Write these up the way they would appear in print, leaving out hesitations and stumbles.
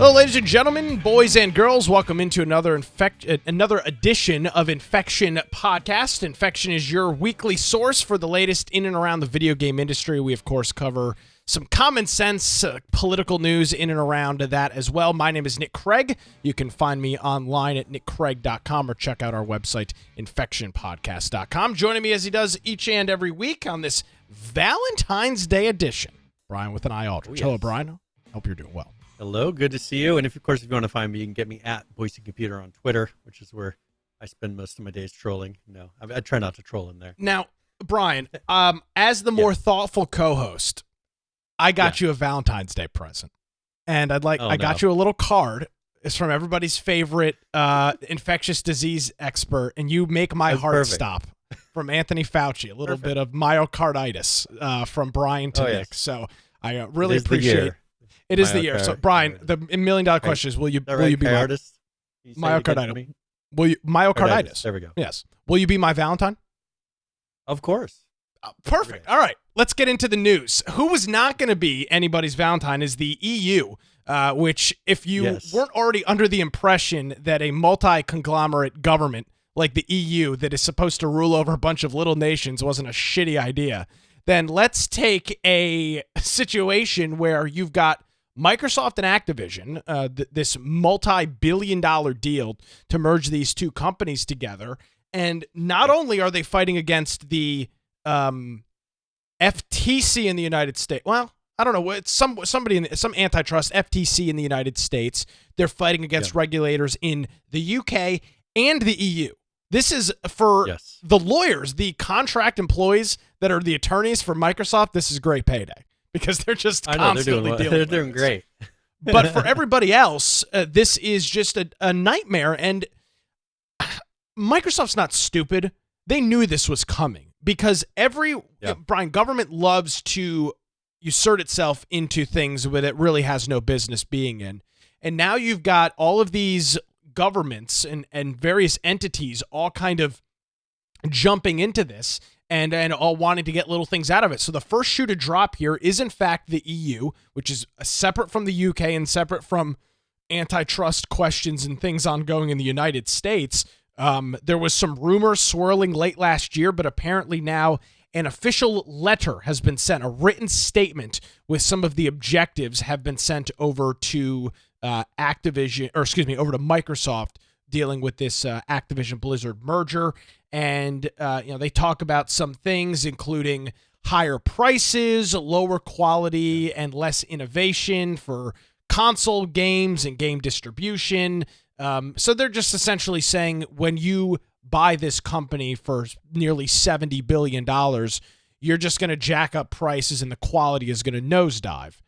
Hello, ladies and gentlemen, boys and girls. Welcome into another edition of Infection Podcast. Infection is your weekly source for the latest in and around the video game industry. We, of course, cover some common sense political news in and around that as well. My name is Nick Craig. You can find me online at nickcraig.com or check out our website, infectionpodcast.com. Joining me as he does each and every week on this Valentine's Day edition, Brian with an I Aldrich. Oh, yes. Hello, Brian. Hope you're doing well. Hello, good to see you. And if you want to find me, you can get me at Boise Computer on Twitter, which is where I spend most of my days trolling. No, I try not to troll in there. Now, Brian, as the more thoughtful co-host, I got you a Valentine's Day present, and I got you a little card. It's from everybody's favorite infectious disease expert, and you make my heart stop. From Anthony Fauci, a little bit of myocarditis from Brian to Nick. So I really appreciate. It is the year. So, Brian, the $1 million question is: Will you be myocarditis? Will you myocarditis? There we go. Yes. Will you be my Valentine? Of course. Perfect. All right. Let's get into the news. Who was not going to be anybody's Valentine is the EU, which, if you weren't already under the impression that a multi-conglomerate government like the EU that is supposed to rule over a bunch of little nations wasn't a shitty idea, then let's take a situation where you've got Microsoft and Activision, this multi-billion-dollar deal to merge these two companies together, and not only are they fighting against the FTC in the United States, well, I don't know, it's some antitrust FTC in the United States. They're fighting against regulators in the UK and the EU. This is for the lawyers, the contract employees that are the attorneys for Microsoft. This is great payday because they're just constantly dealing. They're doing great. But for everybody else, this is just a nightmare. And Microsoft's not stupid. They knew this was coming because Brian, government loves to assert itself into things that it really has no business being in. And now you've got all of these governments and various entities all kind of jumping into this and all wanting to get little things out of it. So the first shoe to drop here is, in fact, the EU, which is separate from the UK and separate from antitrust questions and things ongoing in the United States. There was some rumors swirling late last year, but apparently now an official letter has been sent, a written statement with some of the objectives have been sent over to over to Microsoft dealing with this Activision Blizzard merger. And, they talk about some things, including higher prices, lower quality, and less innovation for console games and game distribution. So they're just essentially saying when you buy this company for nearly $70 billion, you're just going to jack up prices and the quality is going to nosedive.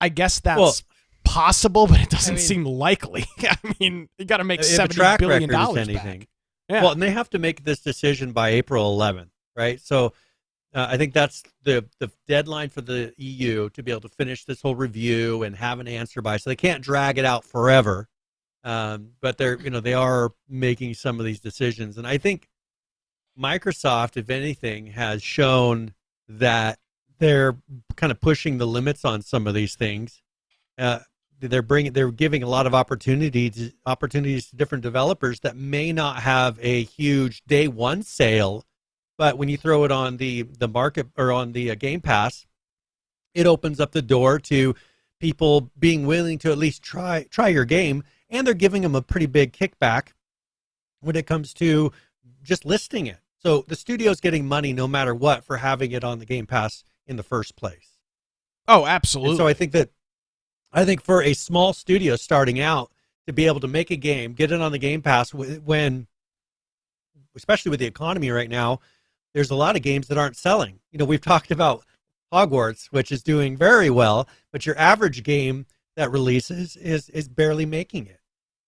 I guess that's possible, but it doesn't seem likely. I mean, you got to make $70 billion back. Yeah. Well, and they have to make this decision by April 11th, right? So I think that's the deadline for the EU to be able to finish this whole review and have an answer by. So they can't drag it out forever. But they are making some of these decisions. And I think Microsoft, if anything, has shown that they're kind of pushing the limits on some of these things. They're giving a lot of opportunities to different developers that may not have a huge day one sale, but when you throw it on the market or on the Game Pass, it opens up the door to people being willing to at least try your game, and they're giving them a pretty big kickback when it comes to just listing it. So the studio's getting money no matter what for having it on the Game Pass in the first place. Oh, absolutely. And so I think for a small studio starting out to be able to make a game, get it on the Game Pass when, especially with the economy right now, there's a lot of games that aren't selling. We've talked about Hogwarts, which is doing very well, but your average game that releases is barely making it.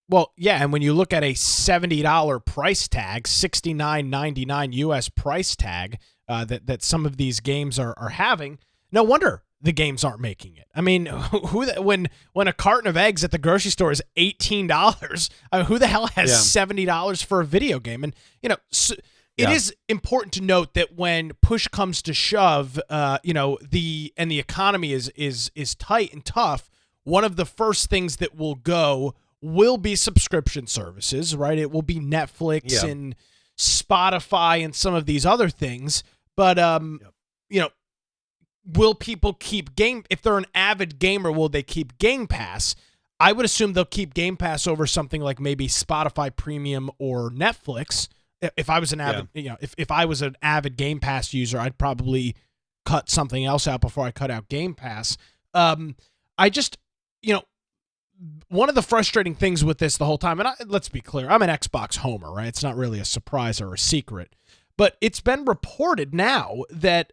Well, yeah, and when you look at a $70 price tag, $69.99 US price tag that some of these games are having, no wonder the games aren't making it. I mean, when a carton of eggs at the grocery store is $18, who the hell has $70 for a video game? And it is important to note that when push comes to shove, the economy is tight and tough. one of the first things that will go will be subscription services, right? It will be Netflix and Spotify and some of these other things. But, will people keep if they're an avid gamer, will they keep Game Pass? I would assume they'll keep Game Pass over something like maybe Spotify Premium or Netflix. If I was an avid, if I was an avid Game Pass user, I'd probably cut something else out before I cut out Game Pass. I just, one of the frustrating things with this the whole time, and let's be clear, I'm an Xbox homer, right? It's not really a surprise or a secret, but it's been reported now that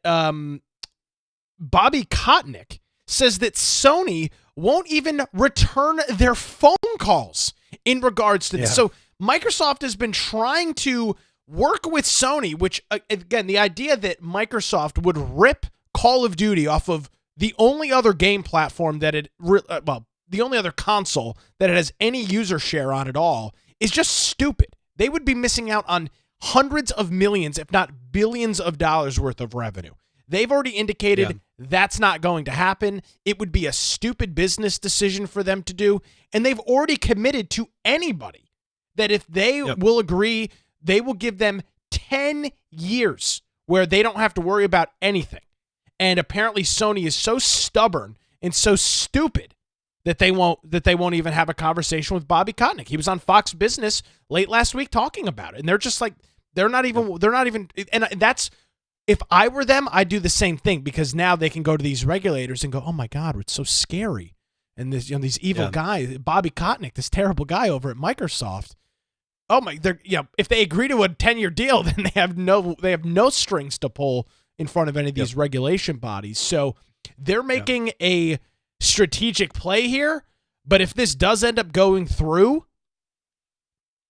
Bobby Kotick says that Sony won't even return their phone calls in regards to this. So Microsoft has been trying to work with Sony, which, again, the idea that Microsoft would rip Call of Duty off of the only other game platform that the only other console that it has any user share on at all is just stupid. They would be missing out on hundreds of millions, if not billions of dollars worth of revenue. They've already indicated that's not going to happen. It would be a stupid business decision for them to do. And they've already committed to anybody that if they will agree, they will give them 10 years where they don't have to worry about anything. And apparently Sony is so stubborn and so stupid that they won't even have a conversation with Bobby Kotick. He was on Fox Business late last week talking about it. And they're just like, they're not even, and that's, if I were them, I'd do the same thing, because now they can go to these regulators and go, oh my God, it's so scary. And this, these evil guys, Bobby Kotick, this terrible guy over at Microsoft. Oh my, if they agree to a 10-year deal, then they have no strings to pull in front of any of these regulation bodies. So they're making a strategic play here. But if this does end up going through,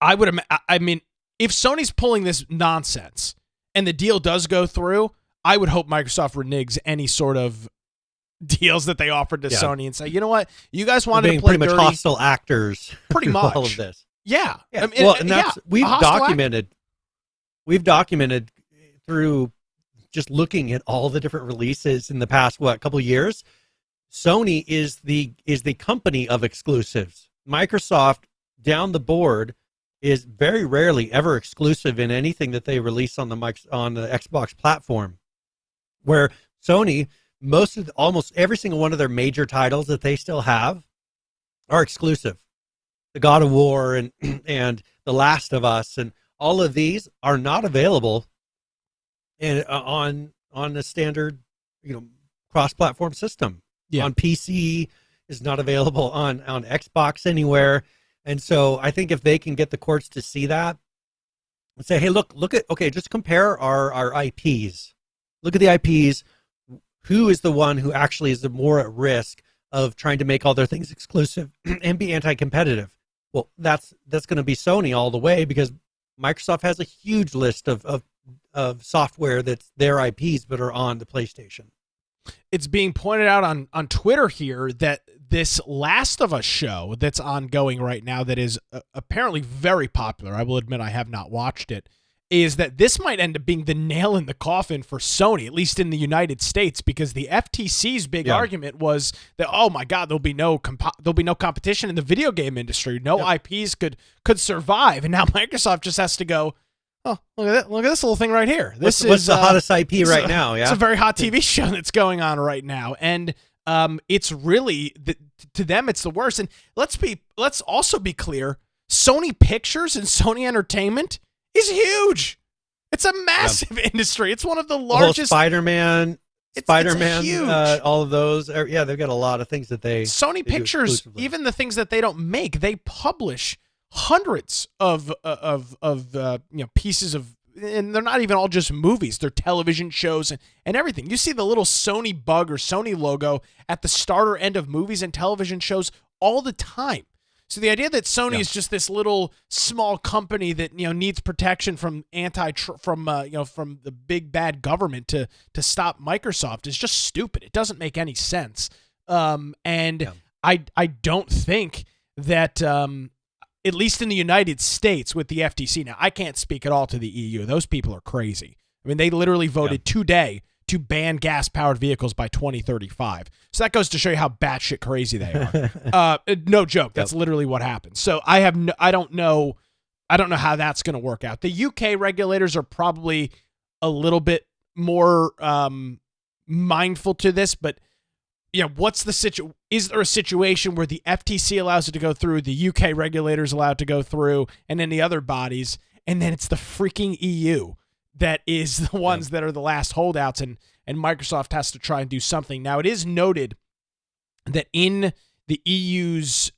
I mean, if Sony's pulling this nonsense and the deal does go through, I would hope Microsoft reneges any sort of deals that they offered to Sony and say, you know what, you guys wanted to play pretty much hostile actors, pretty much all of this. Yeah. I mean, well, and that's we've documented through just looking at all the different releases in the past couple of years. Sony is the company of exclusives. Microsoft down the board is very rarely ever exclusive in anything that they release on the Xbox platform, where Sony, almost every single one of their major titles that they still have are exclusive. The God of War and The Last of Us and all of these are not available on the standard, cross-platform system. On PC is not available on Xbox anywhere. And so I think if they can get the courts to see that and say, hey, look at, just compare our IPs. Look at the IPs. Who is the one who actually is more at risk of trying to make all their things exclusive and be anti-competitive? Well, that's going to be Sony all the way, because Microsoft has a huge list of software that's their IPs but are on the PlayStation. It's being pointed out on Twitter here that this Last of Us show that's ongoing right now, that is apparently very popular, I will admit I have not watched it, is that this might end up being the nail in the coffin for Sony, at least in the United States, because the FTC's big argument was that, oh my God, there'll be no competition in the video game industry. No IPs could survive. And now Microsoft just has to go, oh, look at this little thing right here. What's the hottest IP right now? Yeah, it's a very hot TV show that's going on right now, and it's really to them it's the worst. And let's also be clear: Sony Pictures and Sony Entertainment is huge. It's a massive industry. It's one of the largest. Spider-Man, huge. All of those. They've got a lot of things that Sony Pictures, even the things that they don't make, they publish hundreds of pieces of, and they're not even all just movies, they're television shows and everything. You see the little Sony bug or Sony logo at the starter end of movies and television shows all the time. So the idea that Sony is just this little small company that needs protection from from the big bad government to stop Microsoft is just stupid. It doesn't make any sense. I don't think that at least in the United States with the FTC. Now, I can't speak at all to the EU. Those people are crazy. I mean, they literally voted today to ban gas-powered vehicles by 2035. So that goes to show you how batshit crazy they are. No joke. That's literally what happened. So I don't know how that's going to work out. The UK regulators are probably a little bit more mindful to this, but what's the is there a situation where the FTC allows it to go through, the UK regulators allow it to go through, and then the other bodies, and then it's the freaking EU that is the ones that are the last holdouts, and Microsoft has to try and do something. Now, it is noted that in the EU's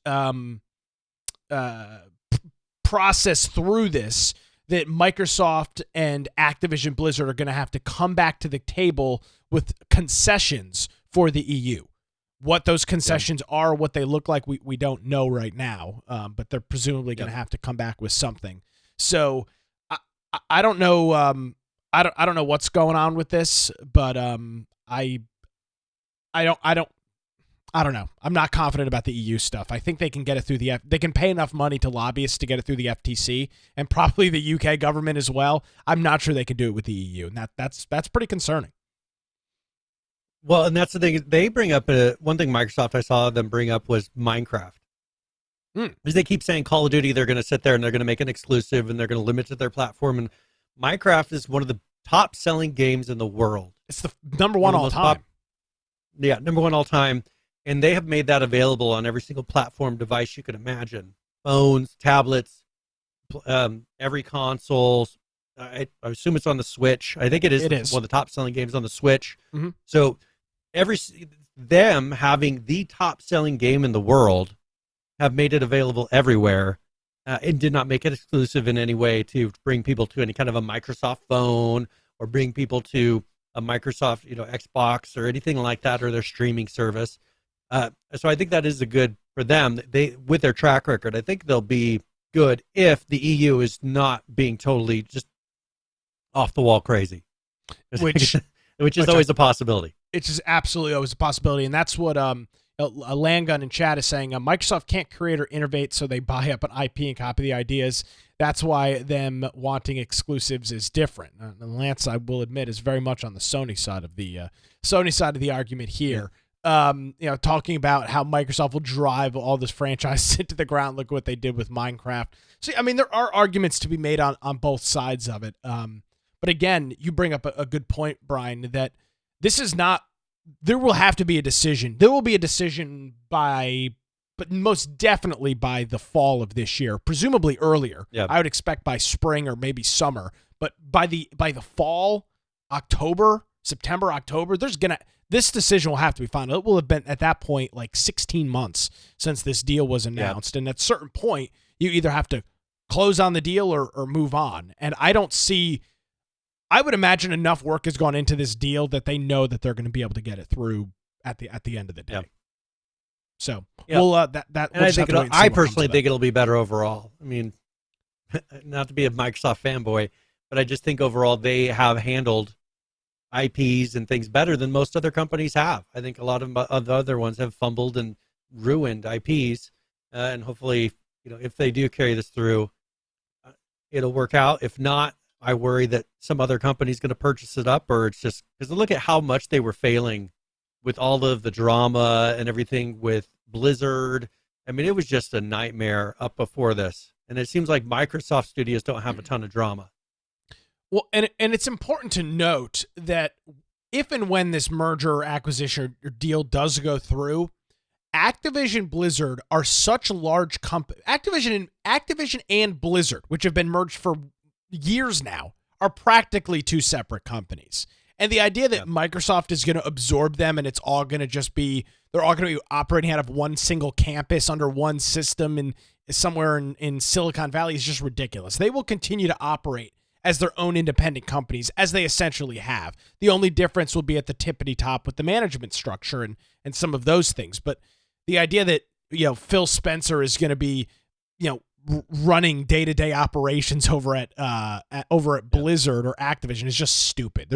process through this, that Microsoft and Activision Blizzard are going to have to come back to the table with concessions for the EU. What those concessions are, what they look like, we don't know right now, but they're presumably going to have to come back with something. So I don't know. I don't know what's going on with this, but I don't know. I'm not confident about the EU stuff. I think they can get it through they can pay enough money to lobbyists to get it through the FTC and probably the UK government as well. I'm not sure they can do it with the EU, and that's pretty concerning. Well, and that's the thing. They bring up one thing Microsoft I saw them bring up was Minecraft. Because they keep saying Call of Duty, they're going to sit there and they're going to make an exclusive and they're going to limit to their platform. And Minecraft is one of the top selling games in the world. It's the number one all time. Number one all time. And they have made that available on every single platform device you could imagine. Phones, tablets, every console. I assume it's on the Switch. I think it is one of the top selling games on the Switch. Mm-hmm. So them having the top selling game in the world have made it available everywhere and did not make it exclusive in any way to bring people to any kind of a Microsoft phone or bring people to a Microsoft, Xbox or anything like that, or their streaming service. So I think that is a good for them. They, with their track record, I think they'll be good if the EU is not being totally just off the wall crazy, which is always a possibility. It's just absolutely always a possibility, and that's what a Landgun in chat is saying. Microsoft can't create or innovate, so they buy up an IP and copy the ideas. That's why them wanting exclusives is different. And Lance, I will admit, is very much on the Sony side of the argument here. Yeah. Talking about how Microsoft will drive all this franchise into the ground. Look what they did with Minecraft. So, I mean, there are arguments to be made on both sides of it. But again, you bring up a good point, Brian, that this is not, there will have to be a decision. There will be a decision but most definitely by the fall of this year, presumably earlier. Yep. I would expect by spring or maybe summer, but by the fall, September, October, this decision will have to be final. It will have been at that point like 16 months since this deal was announced. Yep. And at a certain point, you either have to close on the deal or move on. And I would imagine enough work has gone into this deal that they know that they're going to be able to get it through at the end of the day. Yep. So we'll I personally think it'll be better overall. I mean, not to be a Microsoft fanboy, but I just think overall they have handled IPs and things better than most other companies have. I think a lot of the other ones have fumbled and ruined IPs, and hopefully, if they do carry this through, it'll work out. If not, I worry that some other company's going to purchase it up, or it's just because look at how much they were failing with all of the drama and everything with Blizzard. I mean, it was just a nightmare up before this, and it seems like Microsoft studios don't have a ton of drama. Well, and it's important to note that if and when this merger or acquisition or deal does go through, Activision Blizzard are such large companies. Activision and Blizzard, which have been merged for years now, are practically two separate companies. And the idea that Microsoft is going to absorb them and it's all going to just be, they're all going to be operating out of one single campus under one system and somewhere in Silicon Valley is just ridiculous. They will continue to operate as their own independent companies, as they essentially have. The only difference will be at the tippity top with the management structure and some of those things. But the idea that, Phil Spencer is going to be, running day-to-day operations over at Blizzard or Activision is just stupid.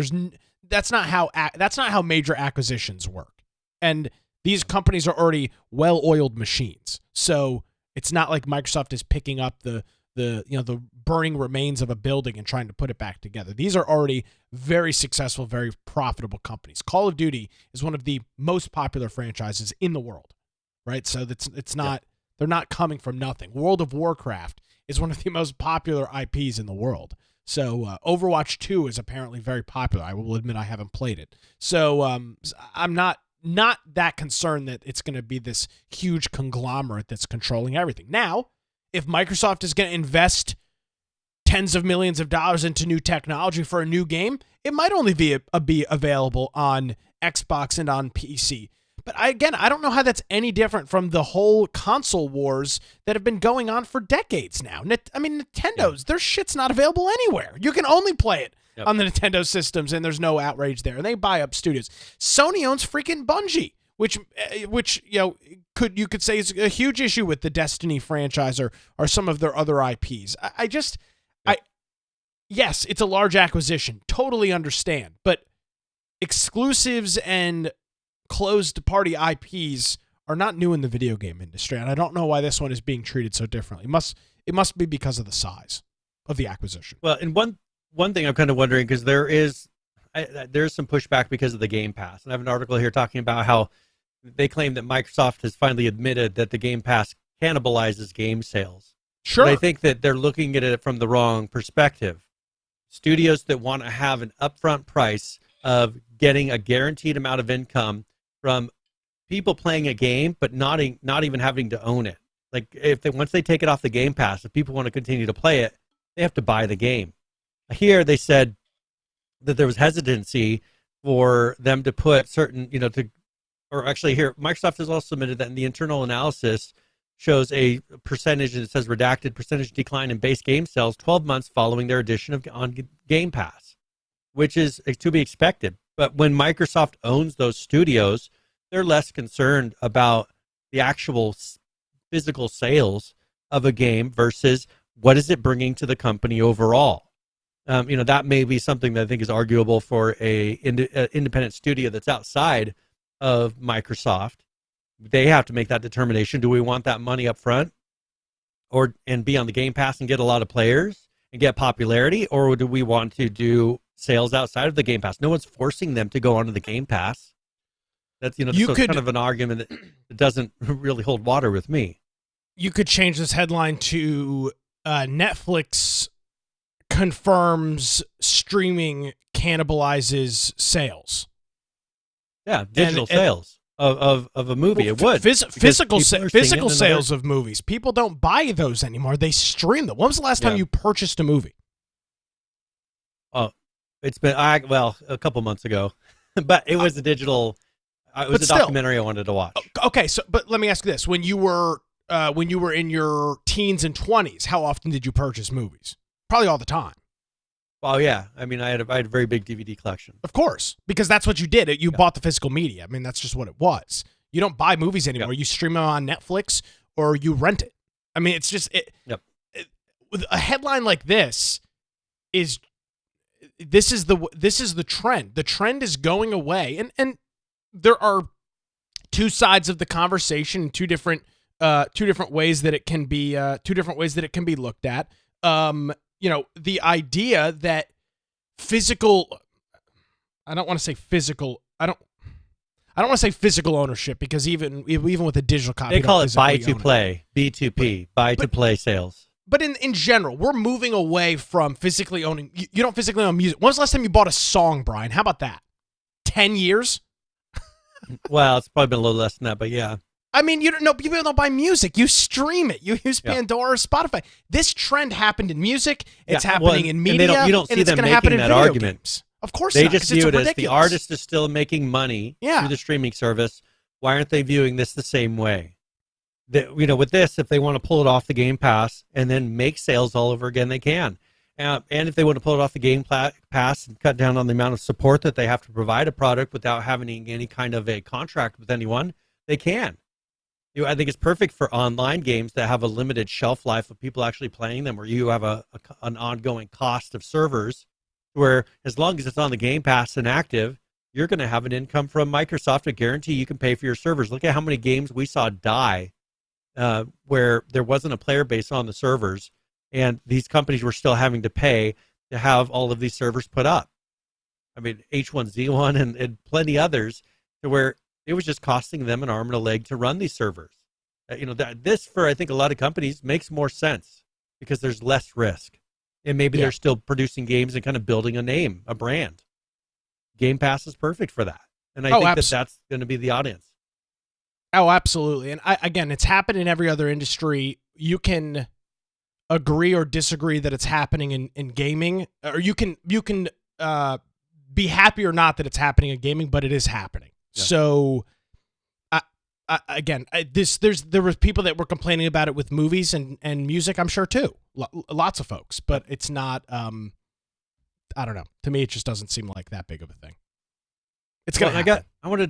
That's not how major acquisitions work. And these companies are already well-oiled machines. So it's not like Microsoft is picking up the the burning remains of a building and trying to put it back together. These are already very successful, very profitable companies. Call of Duty is one of the most popular franchises in the world, right? So it's not they're not coming from nothing. World of Warcraft is one of the most popular IPs in the world. So Overwatch 2 is apparently very popular. I will admit I haven't played it. So I'm not that concerned that it's going to be this huge conglomerate that's controlling everything. Now, if Microsoft is going to invest tens of millions of dollars into new technology for a new game, it might only be available on Xbox and on PC. But I don't know how that's any different from the whole console wars that have been going on for decades now. Nintendo's, their shit's not available anywhere. You can only play it on the Nintendo systems, and there's no outrage there. And they buy up studios. Sony owns freaking Bungie, which you could say is a huge issue with the Destiny franchise or some of their other IPs. Yes, it's a large acquisition. Totally understand. But exclusives and closed party IPs are not new in the video game industry, and I don't know why this one is being treated so differently. It must be because of the size of the acquisition. Well, and one thing I'm kind of wondering, because there's some pushback because of the Game Pass, and I have an article here talking about how they claim that Microsoft has finally admitted that the Game Pass cannibalizes game sales. Sure. But I think that they're looking at it from the wrong perspective. Studios that want to have an upfront price of getting a guaranteed amount of income from people playing a game, but not even having to own it. Like once they take it off the Game Pass, if people want to continue to play it, they have to buy the game. Here they said that there was hesitancy for them to put certain, Microsoft has also admitted that in the internal analysis shows a percentage, and it says redacted percentage decline in base game sales 12 months following their addition on Game Pass, which is to be expected. But when Microsoft owns those studios, they're less concerned about the actual physical sales of a game versus what is it bringing to the company overall. That may be something that I think is arguable for a independent studio that's outside of Microsoft. They have to make that determination. Do we want that money up front and be on the Game Pass and get a lot of players and get popularity, or do we want to do sales outside of the Game Pass? No one's forcing them to go onto the Game Pass. That's kind of an argument that doesn't really hold water with me. You could change this headline to Netflix confirms streaming cannibalizes sales. Yeah, digital sales of a movie. It would. Physical sales of movies. People don't buy those anymore. They stream them. When was the last time you purchased a movie? Oh, it's been a couple months ago, but it was a digital. It was a documentary I wanted to watch. Okay, but let me ask you this: when you were in your teens and 20s, how often did you purchase movies? Probably all the time. Well, yeah. I mean, I had a very big DVD collection. Of course, because that's what you did. You bought the physical media. I mean, that's just what it was. You don't buy movies anymore. You stream them on Netflix or you rent it. I mean, it's just with a headline like this is the trend. The trend is going away, and there are two sides of the conversation, two different ways that it can be looked at. The idea that physical, I don't want to say physical ownership, because even with a digital copy, they call it buy to play, B2P, buy to play sales. But in general, we're moving away from physically owning. You don't physically own music. When was the last time you bought a song, Brian? How about that? 10 years? Well, it's probably been a little less than that, but yeah. I mean, people don't buy music. You stream it. You use Pandora or Spotify. This trend happened in music. It's happening in media. And you don't see them making that argument. Games. Of course they not, just view it as the artist is still making money through the streaming service. Why aren't they viewing this the same way? With this, if they want to pull it off the Game Pass and then make sales all over again, they can. And if they want to pull it off the Game Pass and cut down on the amount of support that they have to provide a product without having any kind of a contract with anyone, they can. I think it's perfect for online games that have a limited shelf life of people actually playing them, where you have an ongoing cost of servers, where as long as it's on the Game Pass and active, you're going to have an income from Microsoft to guarantee you can pay for your servers. Look at how many games we saw die where there wasn't a player base on the servers, and these companies were still having to pay to have all of these servers put up. I mean, H1Z1 and plenty others, to where it was just costing them an arm and a leg to run these servers. This, for I think a lot of companies, makes more sense because there's less risk, and maybe they're still producing games and kind of building a name, a brand. Game Pass is perfect for that, and I think that's going to be the audience. Oh, absolutely. And again, it's happened in every other industry. You can agree or disagree that it's happening in gaming, or you can be happy or not that it's happening in gaming, but it is happening. Yeah. So, there were people that were complaining about it with movies and music, I'm sure too. Lots of folks, but it's not. I don't know. To me, it just doesn't seem like that big of a thing. It's gonna happen. I want to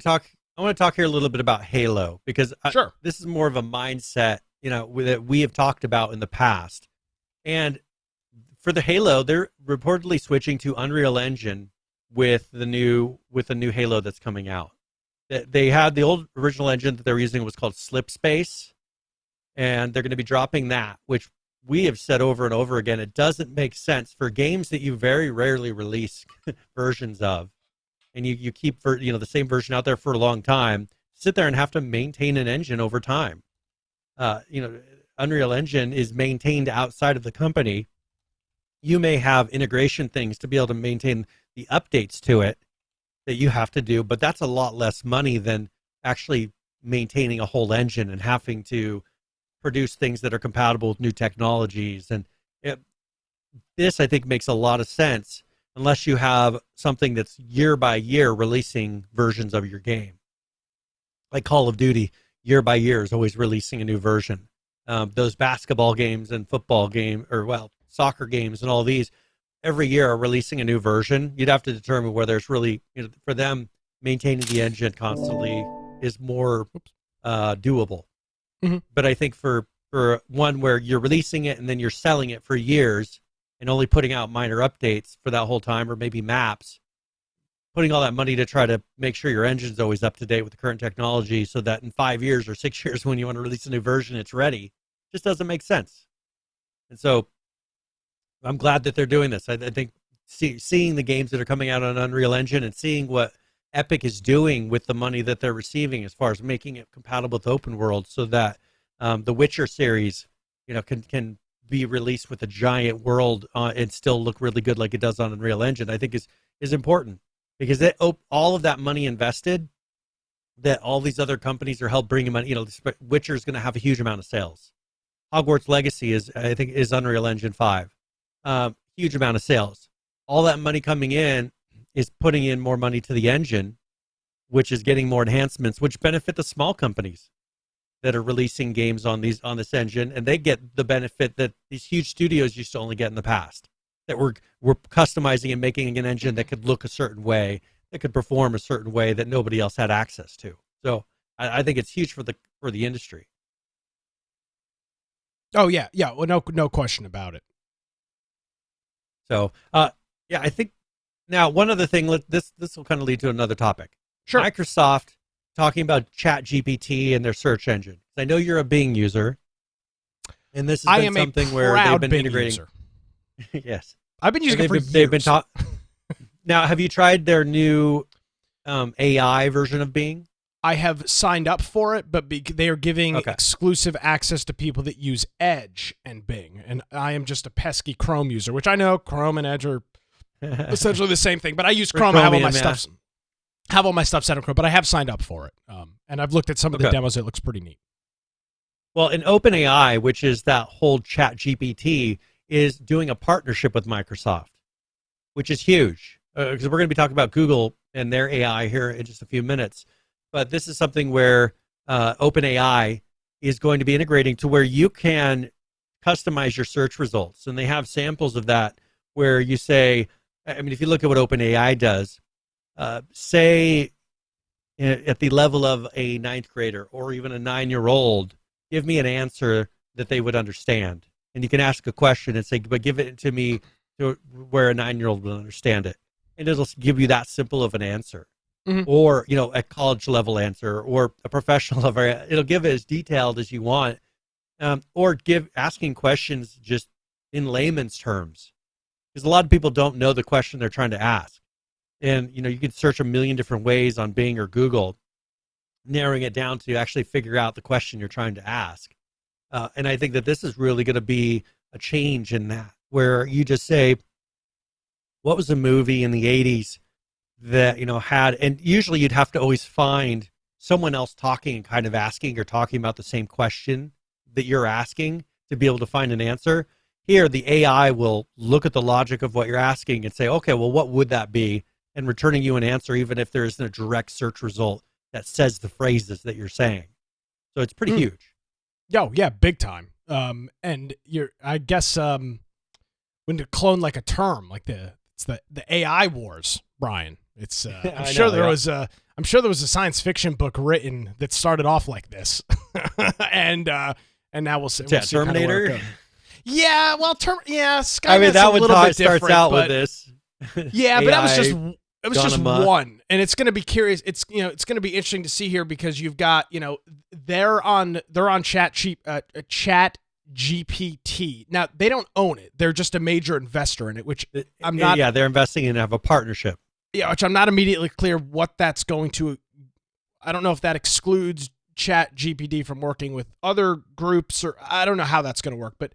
talk here a little bit about Halo, because this is more of a mindset, that we have talked about in the past. And for the Halo, they're reportedly switching to Unreal Engine with the new Halo that's coming out. They had the old original engine that they were using was called Slipspace, and they're going to be dropping that, which we have said over and over again, it doesn't make sense for games that you very rarely release versions of, and you keep the same version out there for a long time, sit there and have to maintain an engine over time. Unreal Engine is maintained outside of the company. You may have integration things to be able to maintain the updates to it that you have to do, but that's a lot less money than actually maintaining a whole engine and having to produce things that are compatible with new technologies. And this, I think, makes a lot of sense unless you have something that's year by year releasing versions of your game. Like Call of Duty, year by year is always releasing a new version. Those basketball games and football soccer games and all these, every year are releasing a new version. You'd have to determine whether it's really, for them, maintaining the engine constantly is more doable. Mm-hmm. But I think for one where you're releasing it and then you're selling it for years and only putting out minor updates for that whole time, or maybe maps, putting all that money to try to make sure your engine's always up to date with the current technology so that in 5 years or 6 years when you want to release a new version, it's ready, just doesn't make sense. And so I'm glad that they're doing this. I think seeing the games that are coming out on Unreal Engine and seeing what Epic is doing with the money that they're receiving as far as making it compatible with open world, so that the Witcher series, can be released with a giant world and still look really good like it does on Unreal Engine, I think is important, because all of that money invested, that all these other companies are helping bring money. Witcher is going to have a huge amount of sales. Hogwarts Legacy is Unreal Engine 5. Huge amount of sales. All that money coming in is putting in more money to the engine, which is getting more enhancements, which benefit the small companies that are releasing games on this engine, and they get the benefit that these huge studios used to only get in the past, that we're customizing and making an engine that could look a certain way, that could perform a certain way that nobody else had access to. So I think it's huge for the industry. Oh yeah. Well, no question about it. So I think now one other thing. This will kind of lead to another topic. Sure. Microsoft talking about ChatGPT and their search engine. I know you're a Bing user, and this has been something where they've been Bing integrating. User. Yes, I've been using it for years. They've been Now, have you tried their new AI version of Bing? I have signed up for it, but they are giving exclusive access to people that use Edge and Bing, and I am just a pesky Chrome user, which I know Chrome and Edge are essentially the same thing. But I use Chrome. I have all my stuff set on Chrome, but I have signed up for it, and I've looked at some of the demos. It looks pretty neat. Well, in OpenAI, which is that whole ChatGPT, is doing a partnership with Microsoft, which is huge, because we're going to be talking about Google and their AI here in just a few minutes. But this is something where OpenAI is going to be integrating to where you can customize your search results. And they have samples of that where you say, if you look at what OpenAI does, say at the level of a 9th grader or even a 9-year-old, give me an answer that they would understand. And you can ask a question and say, but give it to me to where a 9-year-old will understand it. And it'll give you that simple of an answer. Mm-hmm. Or, a college level answer or a professional level. It'll give it as detailed as you want. Or asking questions just in layman's terms, because a lot of people don't know the question they're trying to ask. And, you can search a million different ways on Bing or Google, narrowing it down to actually figure out the question you're trying to ask. And I think that this is really going to be a change in that, where you just say, what was a movie in the 80s that, had, and usually you'd have to always find someone else talking and kind of asking or talking about the same question that you're asking to be able to find an answer. Here, the AI will look at the logic of what you're asking and say, okay, well, what would that be? And returning you an answer, even if there isn't a direct search result that says the phrases that you're saying. So it's pretty huge. Oh, yeah, big time. And I guess, when to clone like a term, like it's the AI wars, Brian. It's I'm sure there was a science fiction book written that started off like this, and now we'll see. Terminator. Kind of yeah, well, Skynet's I mean, that a little bit starts out with this. Yeah, but that was just amok. one, and it's going to be curious. It's it's going to be interesting to see here because you've got they're on Chat GPT. Now they don't own it; they're just a major investor in it, which I'm not. Yeah, they're investing in have a partnership. Yeah, which I'm not immediately clear what that's going to. I don't know if that excludes Chat GPT from working with other groups, or I don't know how that's going to work. But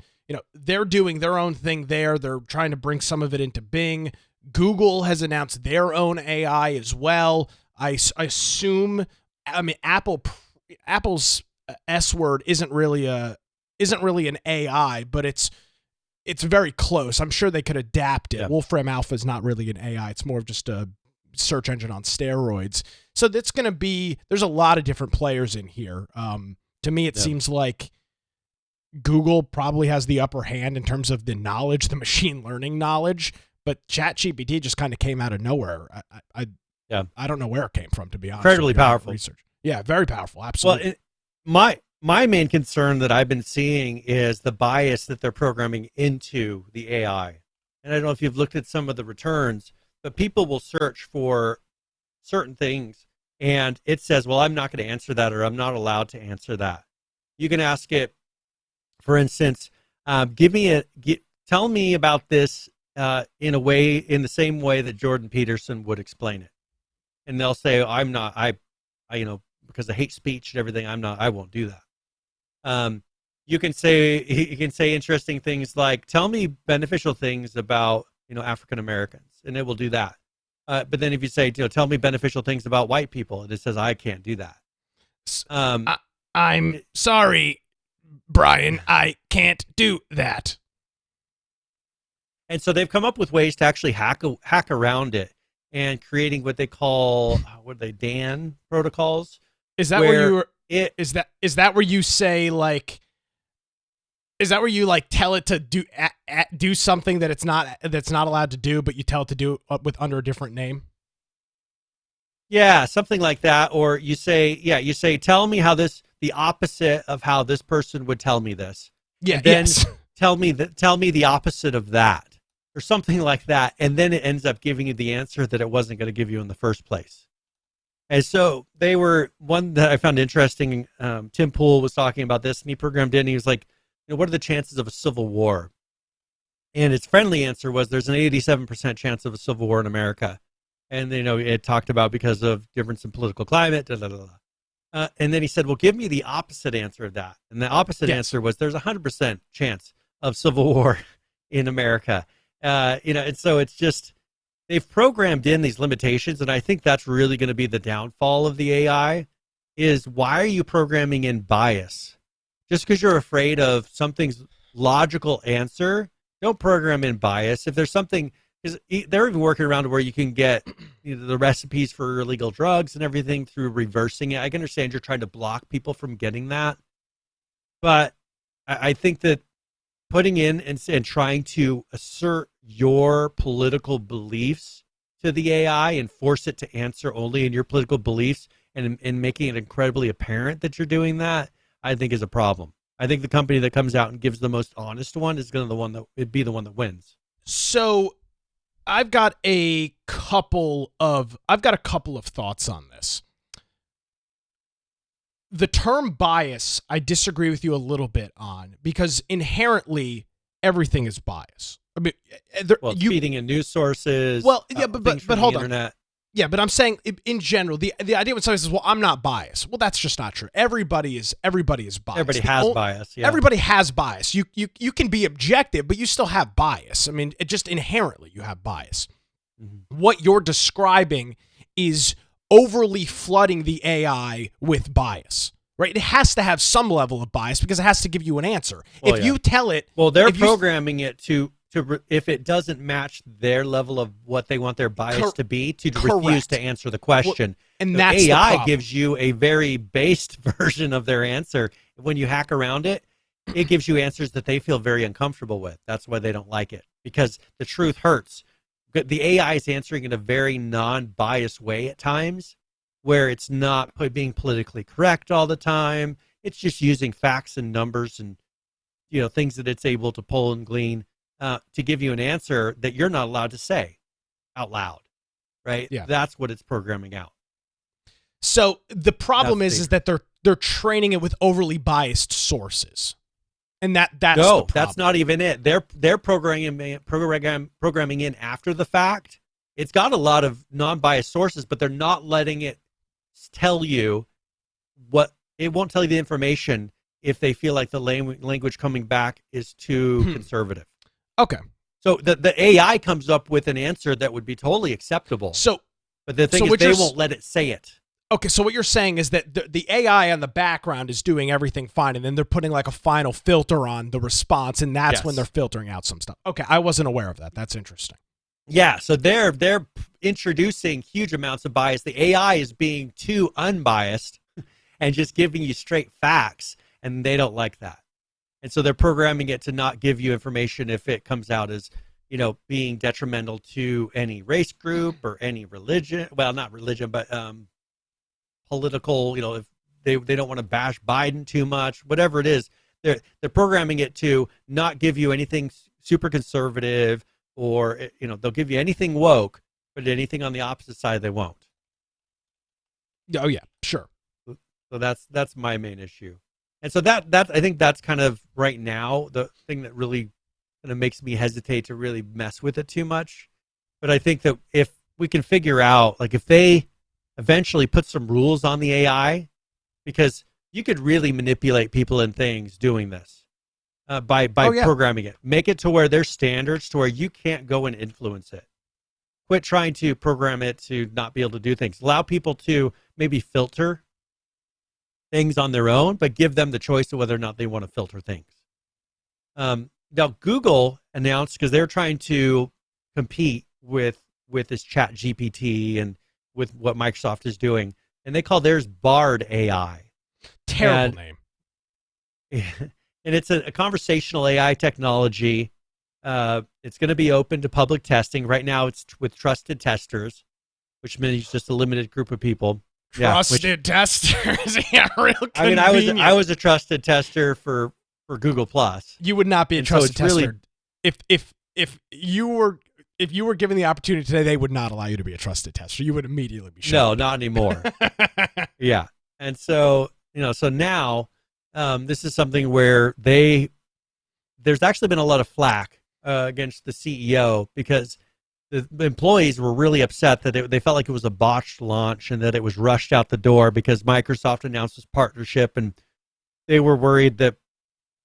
they're doing their own thing there. They're trying to bring some of it into Bing. Google has announced their own AI as well. I assume. I mean, Apple's S word isn't really an AI, but it's very close. I'm sure they could adapt it. Yeah. Wolfram Alpha is not really an AI. It's more of just a search engine on steroids. So that's going to be, there's a lot of different players in here. To me, it seems like Google probably has the upper hand in terms of the knowledge, the machine learning knowledge, but ChatGPT just kind of came out of nowhere. I don't know where it came from, to be honest. Incredibly powerful. Research. Yeah, very powerful. Absolutely. Well, my main concern that I've been seeing is the bias that they're programming into the AI. And I don't know if you've looked at some of the returns, but people will search for certain things and it says, well, I'm not going to answer that, or I'm not allowed to answer that. You can ask it, for instance, tell me about this in the same way that Jordan Peterson would explain it. And they'll say, because of hate speech and everything, I won't do that. You can say interesting things like, tell me beneficial things about, African Americans, and it will do that. But then if you say, tell me beneficial things about white people, and it says, I can't do that. I'm sorry, Brian, I can't do that. And so they've come up with ways to actually hack around it and creating what they call, DAN protocols. Is that where is that where you say like? Is that where you like tell it to do something that's not allowed to do, but you tell it to do with under a different name? Yeah, something like that. Or you say, tell me the opposite of how this person would tell me this. Yeah. And then yes. tell me the opposite of that, or something like that, and then it ends up giving you the answer that it wasn't going to give you in the first place. And so they were one that I found interesting. Tim Pool was talking about this, and he programmed in. He was like, what are the chances of a civil war? And its friendly answer was, there's an 87% chance of a civil war in America. And it talked about because of difference in political climate. And then he said, well, give me the opposite answer of that. And the opposite answer was, there's 100% chance of civil war in America. And so it's just, they've programmed in these limitations, and I think that's really going to be the downfall of the AI, is why are you programming in bias? Just because you're afraid of something's logical answer, don't program in bias. If there's something, because they're even working around where you can get the recipes for illegal drugs and everything through reversing it. I can understand you're trying to block people from getting that, but I think that putting in and trying to assert your political beliefs to the AI and force it to answer only in your political beliefs and making it incredibly apparent that you're doing that, I think is a problem. I think the company that comes out and gives the most honest one is going to be the one that wins. So I've got a couple of thoughts on this. The term bias, I disagree with you a little bit on, because inherently everything is bias. I mean, It's feeding in news sources. Well, yeah, but hold on. Yeah, but I'm saying in general, the idea when somebody says, "Well, I'm not biased," well, that's just not true. Everybody is biased. Everybody has bias. Yeah. Everybody has bias. You can be objective, but you still have bias. I mean, it just inherently you have bias. Mm-hmm. What you're describing is overly flooding the AI with bias. Right? It has to have some level of bias because it has to give you an answer. If you tell it, they're programming it to if it doesn't match their level of what they want their bias to be, to refuse to answer the question. And that's the AI the gives you a very based version of their answer. When you hack around it, it gives you answers that they feel very uncomfortable with. That's why they don't like it, because the truth hurts. The AI is answering in a very non-biased way at times, where it's not being politically correct all the time. It's just using facts and numbers and things that it's able to pull and glean to give you an answer that you're not allowed to say out loud, right? Yeah. That's what it's programming out. So the problem is that they're training it with overly biased sources, and that's the problem. That's not even it. They're programming in after the fact. It's got a lot of non-biased sources, but they're not letting it tell you what. It won't tell you the information if they feel like the language coming back is too conservative. Okay. So the AI comes up with an answer that would be totally acceptable. But the thing is, they won't let it say it. Okay, so what you're saying is that the AI on the background is doing everything fine, and then they're putting like a final filter on the response, and that's when they're filtering out some stuff. Okay, I wasn't aware of that. That's interesting. Yeah, so they're introducing huge amounts of bias. The AI is being too unbiased and just giving you straight facts, and they don't like that. And so they're programming it to not give you information if it comes out as, being detrimental to any race group or any religion. Well, not religion, but political, if they don't want to bash Biden too much, whatever it is, they're programming it to not give you anything super conservative, or they'll give you anything woke, but anything on the opposite side they won't. Oh yeah, sure. So that's my main issue. And so that I think that's kind of right now the thing that really kind of makes me hesitate to really mess with it too much. But I think that if we can figure out, like, if they eventually put some rules on the AI, because you could really manipulate people and things doing this by programming it. Make it to where there's standards to where you can't go and influence it. Quit trying to program it to not be able to do things. Allow people to maybe filter things on their own, but give them the choice of whether or not they want to filter things. Now, Google announced, because they're trying to compete with this Chat GPT and with what Microsoft is doing, and they call theirs Bard AI. Terrible name. And it's a conversational AI technology. It's going to be open to public testing. Right now, it's with trusted testers, which means just a limited group of people. Trusted testers. Yeah, real convenient. I mean, I was a trusted tester for Google Plus. You would not be a trusted tester if you were given the opportunity today. They would not allow you to be a trusted tester. You would immediately be shut. No, not anymore. Yeah, and so so now this is something where there's actually been a lot of flack against the CEO, because the employees were really upset that they felt like it was a botched launch and that it was rushed out the door because Microsoft announced this partnership, and they were worried that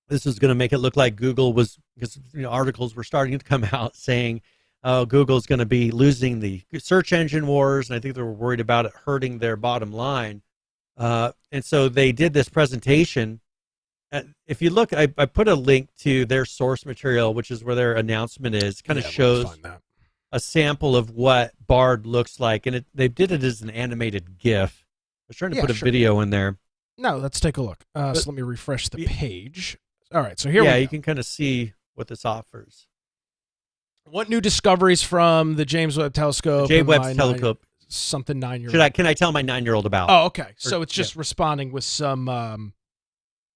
this was going to make it look like Google was, because articles were starting to come out saying Google's going to be losing the search engine wars, and I think they were worried about it hurting their bottom line. And so they did this presentation. If you look, I put a link to their source material, which is where their announcement is. Kind of shows a sample of what Bard looks like, and they did it as an animated GIF. I was trying to put a video in there. No, let's take a look. So let me refresh the page. All right, so here we go. Yeah, you can kind of see what this offers. What new discoveries from the James Webb Telescope? James Webb Telescope. Something 9-year-old. Can I tell my 9-year-old about? Oh, okay. So it's just responding with some.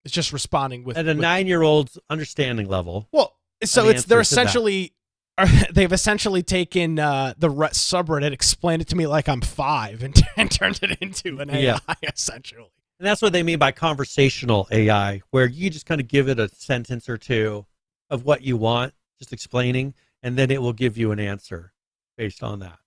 It's just responding with at a 9-year-old's understanding level. Well, so they're essentially. They've essentially taken the subreddit, explained it to me like I'm 5, and turned it into an AI, essentially. And that's what they mean by conversational AI, where you just kind of give it a sentence or two, of what you want, just explaining, and then it will give you an answer based on that.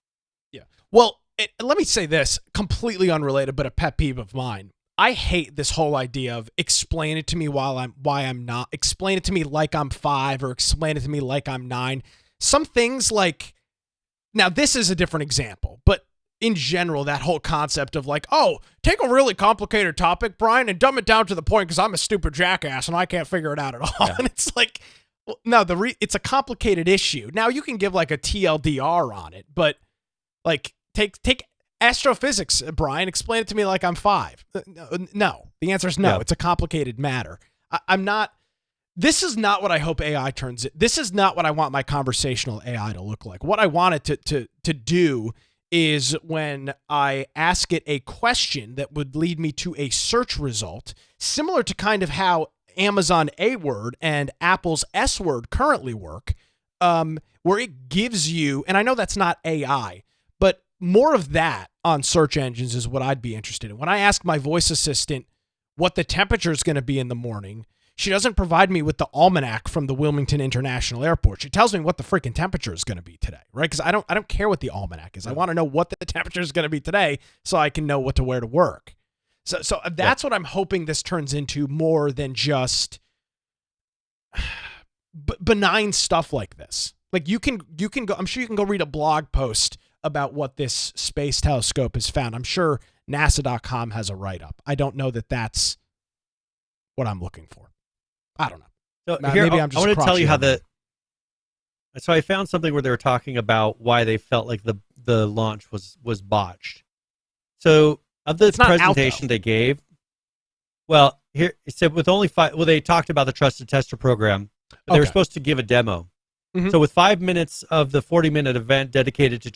Yeah. Well, let me say this, completely unrelated, but a pet peeve of mine. I hate this whole idea of explain it to me why I'm not. Explain it to me like I'm 5 or explain it to me like I'm 9. Some things like, now this is a different example, but in general, that whole concept of like, oh, take a really complicated topic, Brian, and dumb it down to the point because I'm a stupid jackass and I can't figure it out at all. Yeah. And it's like, well, no, it's a complicated issue. Now you can give like a TLDR on it, but like take astrophysics, Brian, explain it to me like I'm 5. No, the answer is no. Yeah. It's a complicated matter. I'm not. This is not what I hope AI turns it. This is not what I want my conversational AI to look like. What I want it to do is when I ask it a question that would lead me to a search result, similar to kind of how Amazon A word and Apple's S word currently work, where it gives you, and I know that's not AI, but more of that on search engines is what I'd be interested in. When I ask my voice assistant what the temperature is going to be in the morning, she doesn't provide me with the almanac from the Wilmington International Airport. She tells me what the freaking temperature is going to be today, right? Because I don't care what the almanac is. I want to know what the temperature is going to be today so I can know what to wear to work. So that's what I'm hoping this turns into, more than just benign stuff like this. Like you can go. I'm sure you can go read a blog post about what this space telescope has found. I'm sure NASA.com has a write-up. I don't know that that's what I'm looking for. I don't know. So here, maybe I'm just I want to tell you how so I found something where they were talking about why they felt like the launch was botched. So of the presentation they gave, well, here it said with only 5. Well, they talked about the Trusted Tester program. But they were supposed to give a demo. Mm-hmm. So with 5 minutes of the 40-minute event dedicated to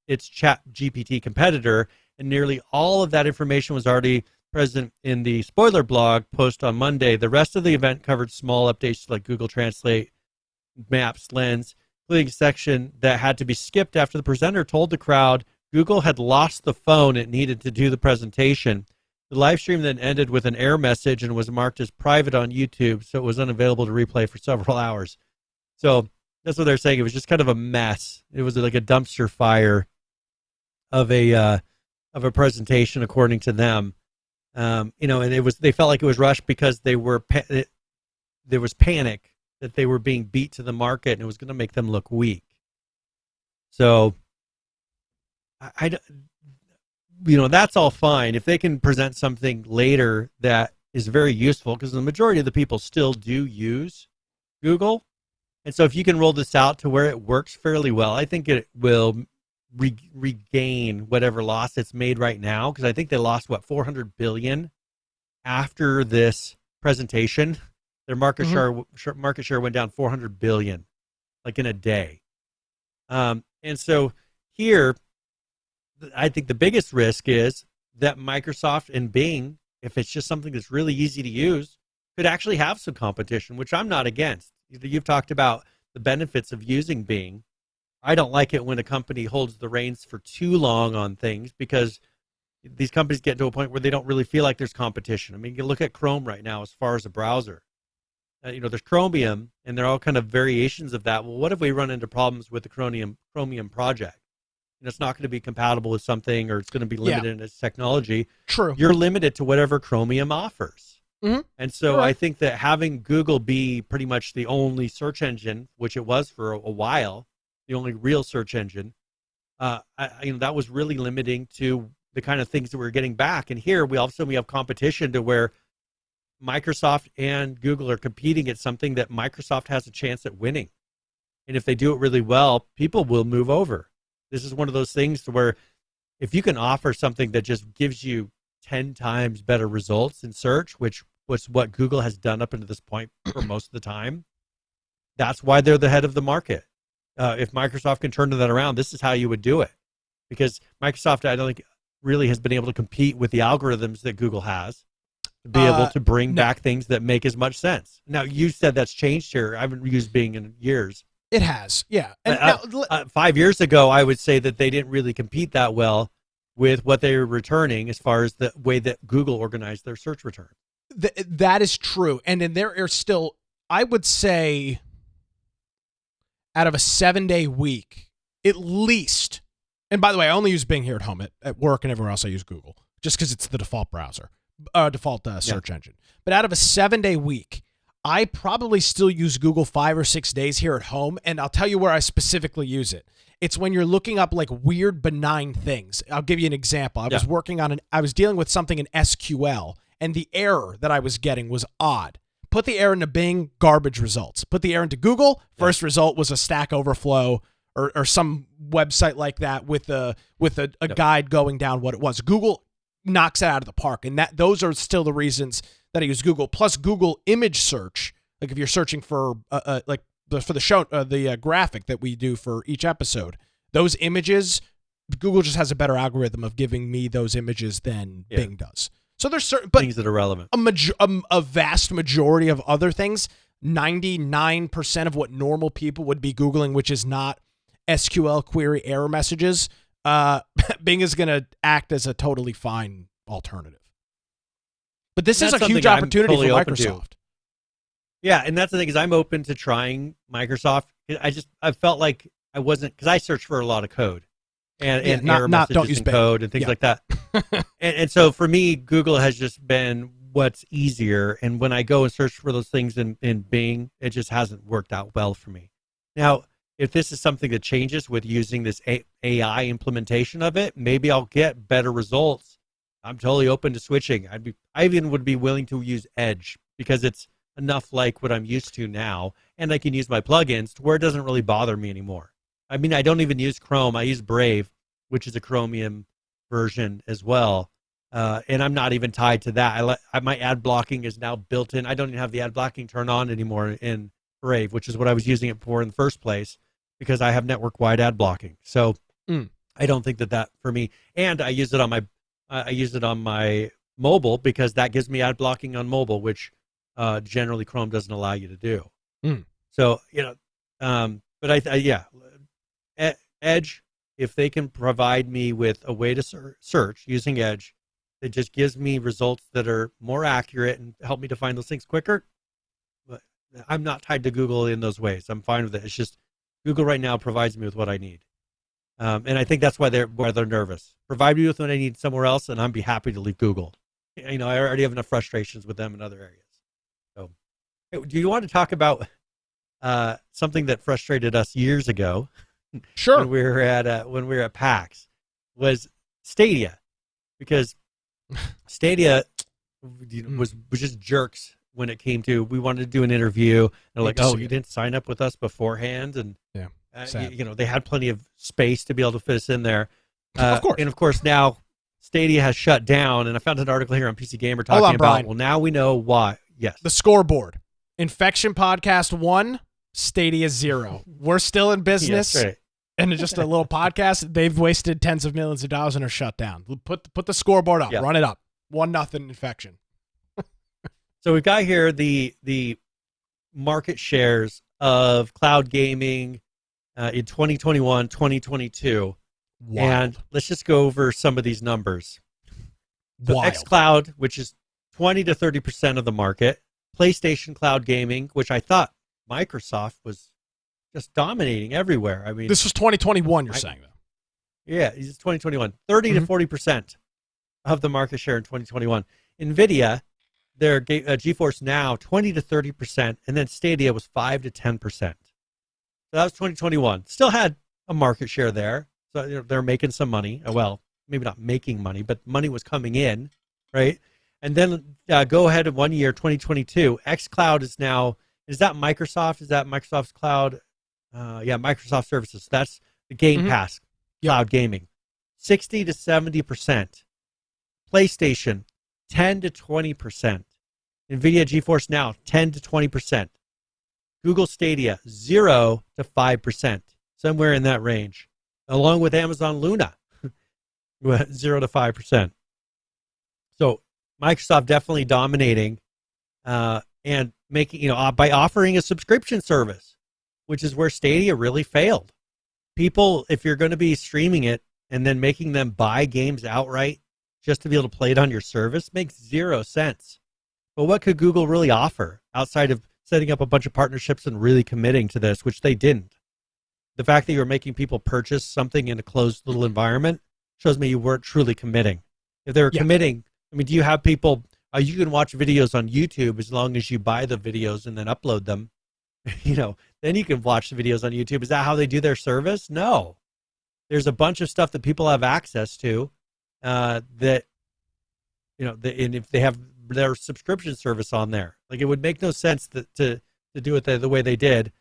its ChatGPT competitor, and nearly all of that information was already present in the spoiler blog post on Monday. The rest of the event covered small updates like Google Translate, Maps, Lens, including a section that had to be skipped after the presenter told the crowd Google had lost the phone it needed to do the presentation. The live stream then ended with an error message and was marked as private on YouTube, so it was unavailable to replay for several hours. So that's what they're saying. It was just kind of a mess. It was like a dumpster fire of a presentation, according to them. And they felt like it was rushed because there was panic that they were being beat to the market and it was going to make them look weak. So that's all fine if they can present something later that is very useful, because the majority of the people still do use Google. And so if you can roll this out to where it works fairly well, I think it will regain whatever loss it's made right now, because I think they lost $400 billion after this presentation. Their market share went down $400 billion, like in a day. And so here, I think the biggest risk is that Microsoft and Bing, if it's just something that's really easy to use, could actually have some competition, which I'm not against. You've talked about the benefits of using Bing. I don't like it when a company holds the reins for too long on things, because these companies get to a point where they don't really feel like there's competition. I mean, you look at Chrome right now as far as a browser. There's Chromium, and they're all kind of variations of that. Well, what if we run into problems with the Chromium project? It's not going to be compatible with something, or it's going to be limited in its technology. True. You're limited to whatever Chromium offers. Mm-hmm. And so I think that having Google be pretty much the only search engine, which it was for a while, the only real search engine, that was really limiting to the kind of things that we're getting back. And here we have competition to where Microsoft and Google are competing at something that Microsoft has a chance at winning. And if they do it really well, people will move over. This is one of those things to where if you can offer something that just gives you 10 times better results in search, which was what Google has done up until this point for most of the time, that's why they're the head of the market. If Microsoft can turn that around, this is how you would do it. Because Microsoft, I don't think, really has been able to compete with the algorithms that Google has to be able to bring back things that make as much sense. Now, you said that's changed here. I haven't used Bing in years. It has, yeah. And 5 years ago, I would say that they didn't really compete that well with what they were returning as far as the way that Google organized their search return. That is true. And then there are still I would say out of a 7-day week, at least, and by the way, I only use Bing here at home. At work and everywhere else, I use Google, just because it's the default browser, default search engine. But out of a 7-day week, I probably still use Google 5 or 6 days here at home, and I'll tell you where I specifically use it. It's when you're looking up like weird, benign things. I'll give you an example. I was dealing with something in SQL, and the error that I was getting was odd. Put the error into Bing, garbage results. Put the error into Google, first result was a Stack Overflow or some website like that with a guide going down what it was. Google knocks it out of the park, and those are still the reasons that I use Google. Plus Google image search, like if you're searching for for the show, the graphic that we do for each episode, those images, Google just has a better algorithm of giving me those images than Bing does. So there's certain things that are relevant. A vast majority of other things, 99% of what normal people would be Googling, which is not SQL query error messages, Bing is going to act as a totally fine alternative. But this is a huge opportunity for Microsoft. Yeah, and that's the thing is I'm open to trying Microsoft. I felt like I wasn't, because I search for a lot of code and error messages don't use and code and things like that. and so for me, Google has just been what's easier. And when I go and search for those things in Bing, it just hasn't worked out well for me. Now, if this is something that changes with using this AI implementation of it, maybe I'll get better results. I'm totally open to switching. I even would be willing to use Edge because it's enough like what I'm used to now, and I can use my plugins to where it doesn't really bother me anymore. I mean, I don't even use Chrome. I use Brave, which is a Chromium version as well, and I'm not even tied to that. My ad blocking is now built in. I don't even have the ad blocking turned on anymore in Brave, which is what I was using it for in the first place, because I have network-wide ad blocking. So I don't think that for me, and I use it on my mobile because that gives me ad blocking on mobile, which generally Chrome doesn't allow you to do. So, but Edge, if they can provide me with a way to search using Edge that just gives me results that are more accurate and help me to find those things quicker, I'm not tied to Google in those ways. I'm fine with it. It's just Google right now provides me with what I need. And I think that's why they're nervous. Provide me with what I need somewhere else, and I'd be happy to leave Google. I already have enough frustrations with them in other areas. So, do you want to talk about something that frustrated us years ago? Sure. When we were at PAX, was Stadia, because Stadia was just jerks when it came to, we wanted to do an interview. They're like, oh, you didn't sign up with us beforehand, and they had plenty of space to be able to fit us in there. Of course. And of course now Stadia has shut down, and I found an article here on PC Gamer talking about, Brian. Well, now we know why. Yes. The scoreboard. Infection Podcast 1, Stadia 0. We're still in business. Yes, right. And it's just a little podcast. They've wasted tens of millions of dollars and are shut down. Put the scoreboard up. Run it up. 1-0 Infection. So we've got here the market shares of cloud gaming in 2021, 2022. Wild. And let's just go over some of these numbers. So Wild. xCloud, which is 20 to 30% of the market. PlayStation Cloud Gaming, which I thought Microsoft was just dominating everywhere. I mean, this was 2021, you're saying, though. Yeah, it's 2021. 30 to 40% of the market share in 2021. NVIDIA, their GeForce Now, 20 to 30%, and then Stadia was 5 to 10%. So that was 2021. Still had a market share there. So they're making some money. Well, maybe not making money, but money was coming in, right? And then go ahead in 1 year, 2022. xCloud is now, is that Microsoft? Is that Microsoft's cloud? Microsoft services. So that's the Game Pass cloud gaming. 60 to 70%. PlayStation, 10 to 20%. NVIDIA GeForce Now, 10 to 20%. Google Stadia, 0 to 5%. Somewhere in that range. Along with Amazon Luna, 0 to 5%. So Microsoft definitely dominating and making, by offering a subscription service, which is where Stadia really failed. People, if you're going to be streaming it and then making them buy games outright just to be able to play it on your service, makes 0 sense. But what could Google really offer outside of setting up a bunch of partnerships and really committing to this, which they didn't. The fact that you were making people purchase something in a closed little environment shows me you weren't truly committing. If they were committing, I mean, do you have people, you can watch videos on YouTube as long as you buy the videos and then upload them, then you can watch the videos on YouTube. Is that how they do their service? No. There's a bunch of stuff that people have access to and if they have their subscription service on there, like it would make no sense to do it the way they did.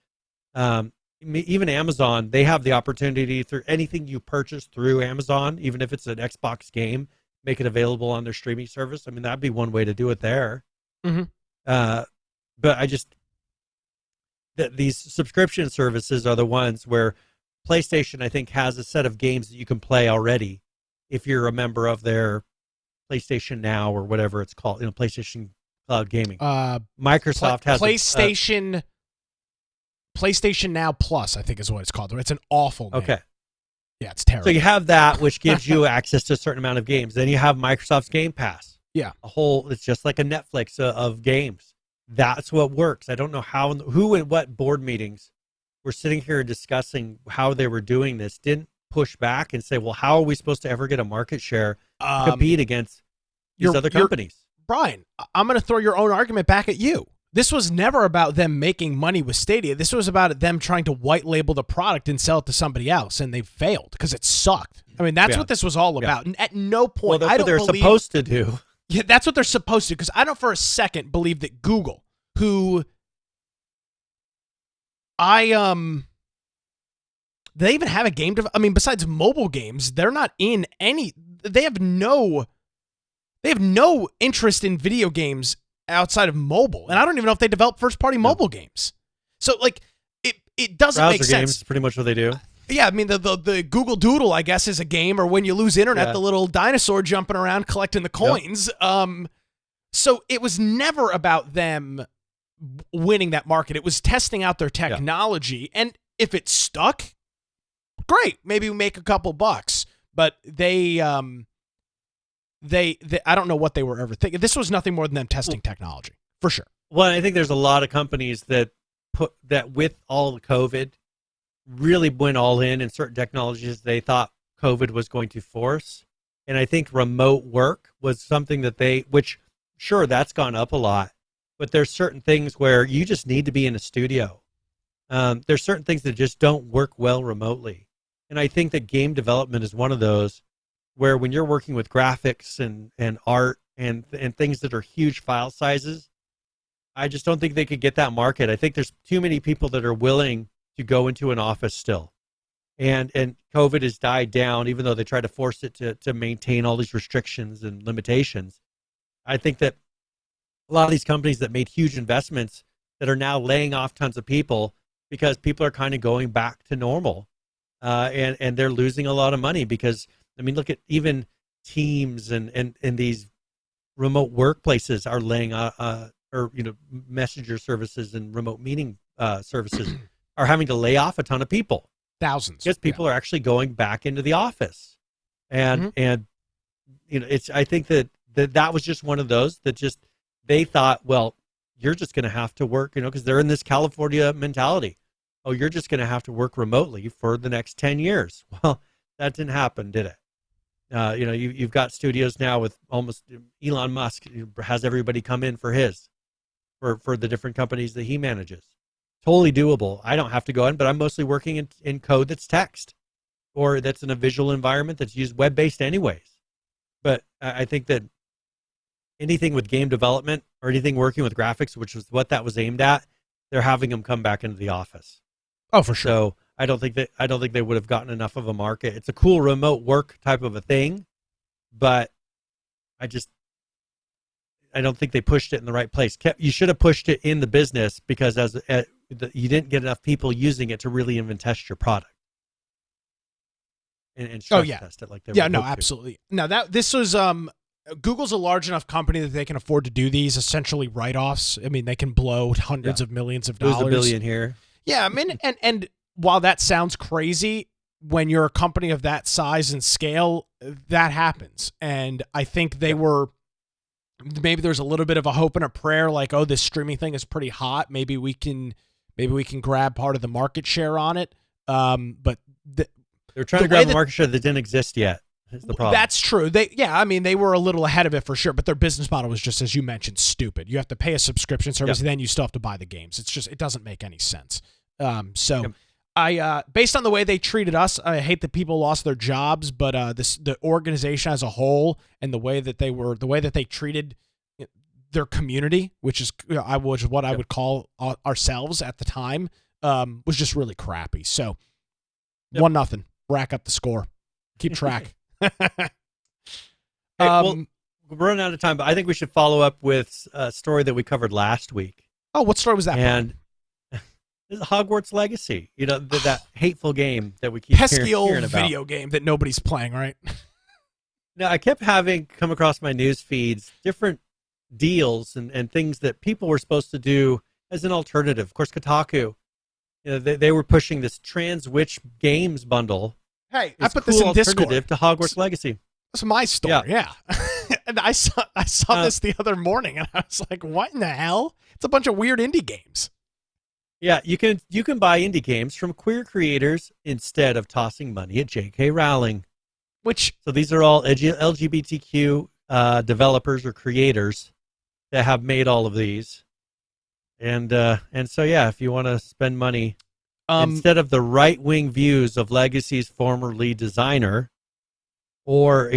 Even Amazon, they have the opportunity through anything you purchase through Amazon, even if it's an Xbox game, make it available on their streaming service. I mean, that'd be one way to do it there. Mm-hmm. But these subscription services are the ones where PlayStation, I think, has a set of games that you can play already if you're a member of their PlayStation Now or whatever it's called, PlayStation Cloud Gaming. Microsoft has PlayStation Now Plus, I think is what it's called. It's an awful name. Okay. Yeah, it's terrible. So you have that, which gives you access to a certain amount of games. Then you have Microsoft's Game Pass. Yeah. It's just like a Netflix of games. That's what works. I don't know who and what board meetings were sitting here discussing how they were doing this, didn't push back and say, well, how are we supposed to ever get a market share to compete against these other companies? Brian, I'm going to throw your own argument back at you. This was never about them making money with Stadia. This was about them trying to white label the product and sell it to somebody else, and they failed because it sucked. I mean, that's what this was all about. And at no point, that's what they're supposed to do. Yeah, that's what they're supposed to, because I don't for a second believe that Google, who they even have a game. I mean, besides mobile games, they're not in any. They have no interest in video games outside of mobile, and I don't even know if they develop first-party mobile games. So, like, it doesn't Browser make sense. Games is pretty much what they do. Yeah, I mean, the Google Doodle, I guess, is a game, or when you lose internet, the little dinosaur jumping around collecting the coins. Yep. So it was never about them winning that market. It was testing out their technology, and if it stuck, great. Maybe we make a couple bucks. But they I don't know what they were ever thinking. This was nothing more than them testing technology, for sure. Well, I think there's a lot of companies that with all the COVID really went all in certain technologies they thought COVID was going to force. And I think remote work was something that which sure, that's gone up a lot, but there's certain things where you just need to be in a studio. There's certain things that just don't work well remotely. And I think that game development is one of those where when you're working with graphics and art and things that are huge file sizes, I just don't think they could get that market. I think there's too many people that are willing to go into an office still. And COVID has died down, even though they try to force it to maintain all these restrictions and limitations. I think that a lot of these companies that made huge investments that are now laying off tons of people because people are kind of going back to normal. And they're losing a lot of money because, I mean, look at even Teams and these remote workplaces are laying messenger services and remote meeting services are having to lay off a ton of people. Thousands. Because people are actually going back into the office. And I think that was just one of those that just, they thought, well, you're just going to have to work, because they're in this California mentality. Oh, you're just going to have to work remotely for the next 10 years. Well, that didn't happen, did it? You've got studios now with almost Elon Musk has everybody come in for the different companies that he manages. Totally doable. I don't have to go in, but I'm mostly working in code that's text or that's in a visual environment that's used web-based anyways. But I think that anything with game development or anything working with graphics, which was what that was aimed at, they're having them come back into the office. Oh, for sure. So I don't think they would have gotten enough of a market. It's a cool remote work type of a thing, but I don't think they pushed it in the right place. You should have pushed it in the business because you didn't get enough people using it to really even test your product and stress test it like they would. Absolutely. No, this was Google's a large enough company that they can afford to do these essentially write-offs. I mean, they can blow hundreds of millions of dollars. There's $1 billion here. Yeah, I mean, and while that sounds crazy, when you're a company of that size and scale, that happens. And I think they were maybe there's a little bit of a hope and a prayer, like, oh, this streaming thing is pretty hot. Maybe we can grab part of the market share on it. But they're trying to grab a market share that didn't exist yet. Is the problem. That's true. They were a little ahead of it for sure, but their business model was just, as you mentioned, stupid. You have to pay a subscription service, and then you still have to buy the games. It doesn't make any sense. I based on the way they treated us, I hate that people lost their jobs, but the organization as a whole and the way that they treated their community, which is what I would call ourselves at the time, was just really crappy. So 1-0, rack up the score, keep track. Well, we're running out of time, but I think we should follow up with a story that we covered last week. Oh, what story was that? And this is Hogwarts Legacy. That hateful game that we keep pesky old hearing about. Video game that nobody's playing, right? Now, I kept having come across my news feeds different deals and things that people were supposed to do as an alternative. Of course, Kotaku, they were pushing this Trans Witch Games bundle. Hey, I put this in Discord. Alternative to Hogwarts Legacy. That's my story, yeah. And I saw this the other morning, and I was like, what in the hell? It's a bunch of weird indie games. Yeah, you can buy indie games from queer creators instead of tossing money at J.K. Rowling. So these are all LGBTQ developers or creators that have made all of these. And so, yeah, if you want to spend money, instead of the right-wing views of Legacy's former lead designer, or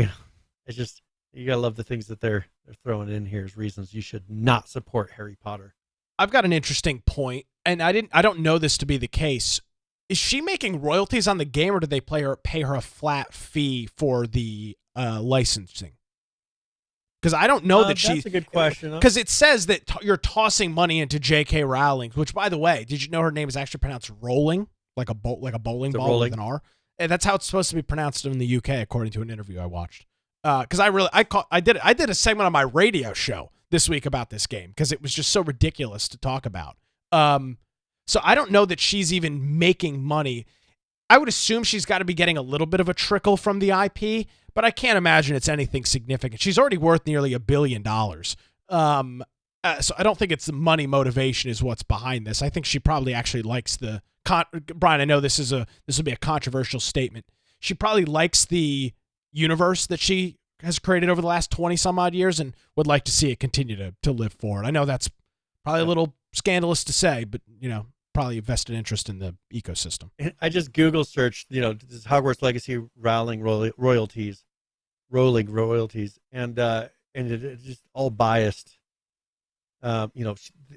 it's just, you gotta love the things that they're throwing in here as reasons you should not support Harry Potter. I've got an interesting point, and I don't know this to be the case. Is she making royalties on the game, or do they pay her a flat fee for the licensing? Because I don't know that that's a good question. Because it says that you're tossing money into J.K. Rowling, which, by the way, did you know her name is actually pronounced rolling, like a bowling ball with an R? And that's how it's supposed to be pronounced in the UK, according to an interview I watched. Because I did a segment on my radio show this week about this game because it was just so ridiculous to talk about. So I don't know that she's even making money. I would assume she's got to be getting a little bit of a trickle from the IP, but I can't imagine it's anything significant. She's already worth nearly $1 billion. So I don't think it's the money motivation is what's behind this. I think she probably actually likes Brian, I know this will be a controversial statement. She probably likes the universe that she has created over the last 20 some odd years and would like to see it continue to live forward. I know that's probably a little scandalous to say, but probably a vested interest in the ecosystem. I just Google searched, this Hogwarts Legacy Rowling royalties, and it's just all biased.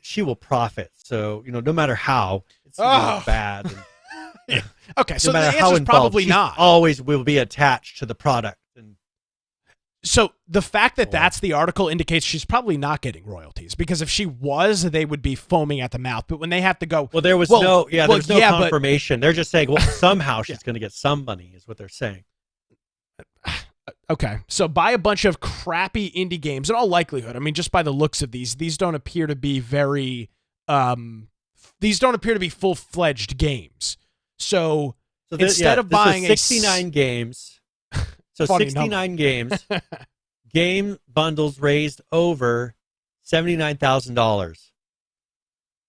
She will profit. So no matter how, it's bad. And, yeah. Okay, so no the matter how answer's involved, probably not. Always will be attached to the product. And so the fact that that's the article indicates she's probably not getting royalties, because if she was, they would be foaming at the mouth. But when they have to go, there was no confirmation. They're just saying, somehow she's going to get some money, is what they're saying. Okay, so buy a bunch of crappy indie games in all likelihood. I mean, just by the looks of these don't appear to be full-fledged games. So instead of buying 69 games, so 69 games, game bundles raised over $79,000,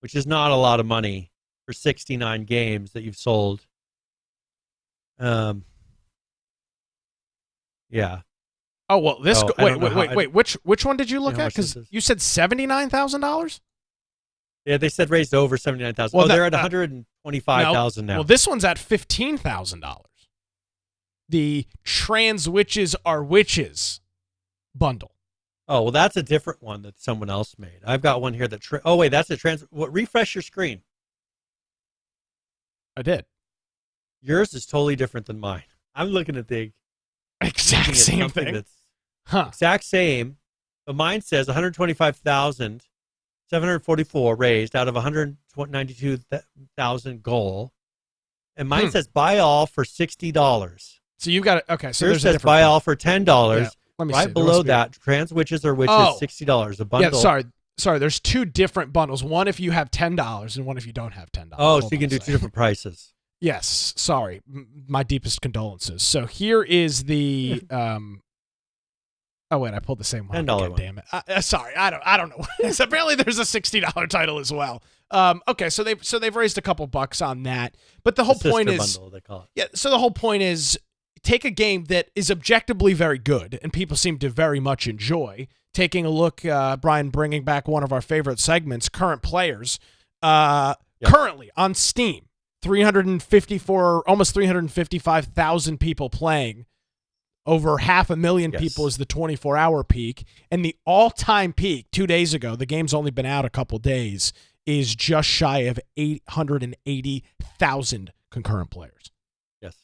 which is not a lot of money for 69 games that you've sold. Yeah. Oh well, wait. Which one did you look at? Because you said $79,000. Yeah, they said raised over $79,000. Well, they're at $125,000 now. Well, this one's at $15,000. The Trans Witches Are Witches bundle. Oh well, that's a different one that someone else made. I've got one here that. That's a trans. Refresh your screen. I did. Yours is totally different than mine. I'm looking at the exact same thing. Exact same, but mine says 125,744 raised out of 192,000 goal, and mine says buy all for $60. So you've got it. Okay, so yours says buy all for $10. Yeah, right below that, Trans Witches Are Witches, $60 a bundle. Yeah, sorry. There's two different bundles. One if you have $10, and one if you don't have $10. Oh, so you can do two different prices. Yes, sorry. My deepest condolences. So here is the Oh wait, I pulled the same one. $10 God one. damn it! Sorry, I don't know what it is. Apparently, there's a $60 title as well. Okay, so they've raised a couple bucks on that, but the whole point is, bundle, they call it. Yeah. So the whole point is, take a game that is objectively very good and people seem to very much enjoy. Taking a look, Brian, bringing back one of our favorite segments, current players, currently on Steam, 354, almost 355,000 people playing. Over 500,000 people is the 24-hour peak. And the all-time peak, 2 days ago, the game's only been out a couple days, is just shy of 880,000 concurrent players. Yes.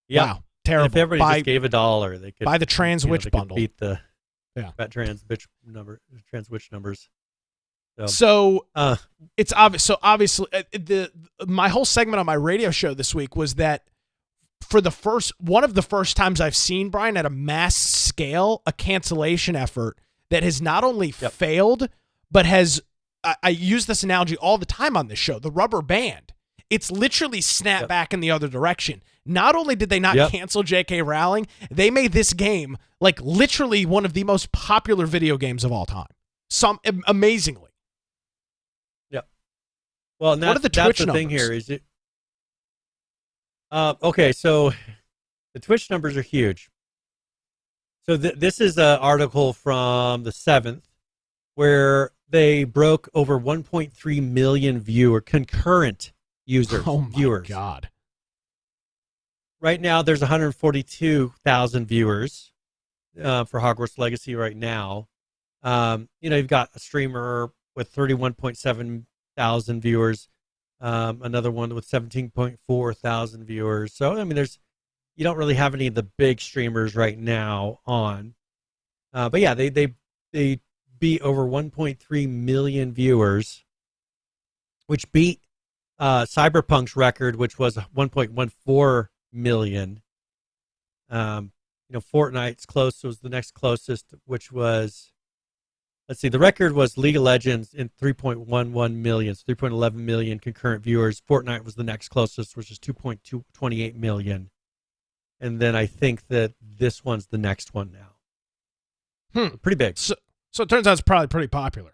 Yeah. Wow. Terrible. And if everybody just gave $1, they could buy the Trans Witch bundle. Beat the Trans Witch numbers. So it's obvious. So obviously, my whole segment on my radio show this week was that for one of the first times I've seen, Brian, at a mass scale, a cancellation effort that has not only failed, but has, I use this analogy all the time on this show, the rubber band. It's literally snapped back in the other direction. Not only did they not cancel J.K. Rowling, they made this game like literally one of the most popular video games of all time. Amazingly. Yep. Well, what are the Twitch numbers? Thing here is it. Okay, so the Twitch numbers are huge. So this is an article from the 7th where they broke over 1.3 million concurrent users. Oh my God. Right now, there's 142,000 viewers for Hogwarts Legacy right now. You've got a streamer with 31.7 thousand viewers. Another one with 17.4 thousand viewers. So, I mean, you don't really have any of the big streamers right now on. But yeah, they beat over 1.3 million viewers, which beat Cyberpunk's record, which was 1.14 million. Fortnite's close was the next closest, which was, let's see, the record was League of Legends in 3.11 million, so 3.11 million concurrent viewers. Fortnite was the next closest, which is 2.28 million. And then I think that this one's the next one now. Pretty big. So it turns out it's probably pretty popular.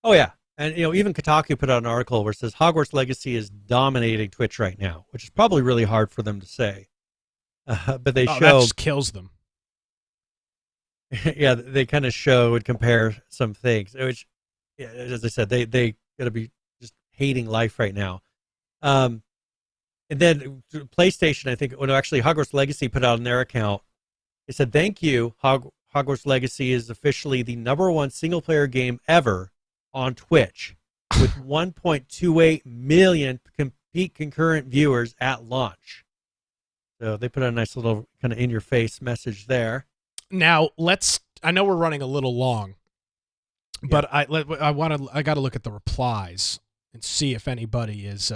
Oh, yeah. And, even Kotaku put out an article where it says Hogwarts Legacy is dominating Twitch right now, which is probably really hard for them to say. But they show... that just kills them. Yeah, they kind of show and compare some things, which, as I said, they got to be just hating life right now. And then PlayStation, I think, actually Hogwarts Legacy put out on their account. They said, thank you, Hogwarts Legacy is officially the #1 single-player game ever on Twitch with 1.28 million concurrent viewers at launch. So they put out a nice little kind of in-your-face message there. Now I know we're running a little long, but I got to look at the replies and see if anybody is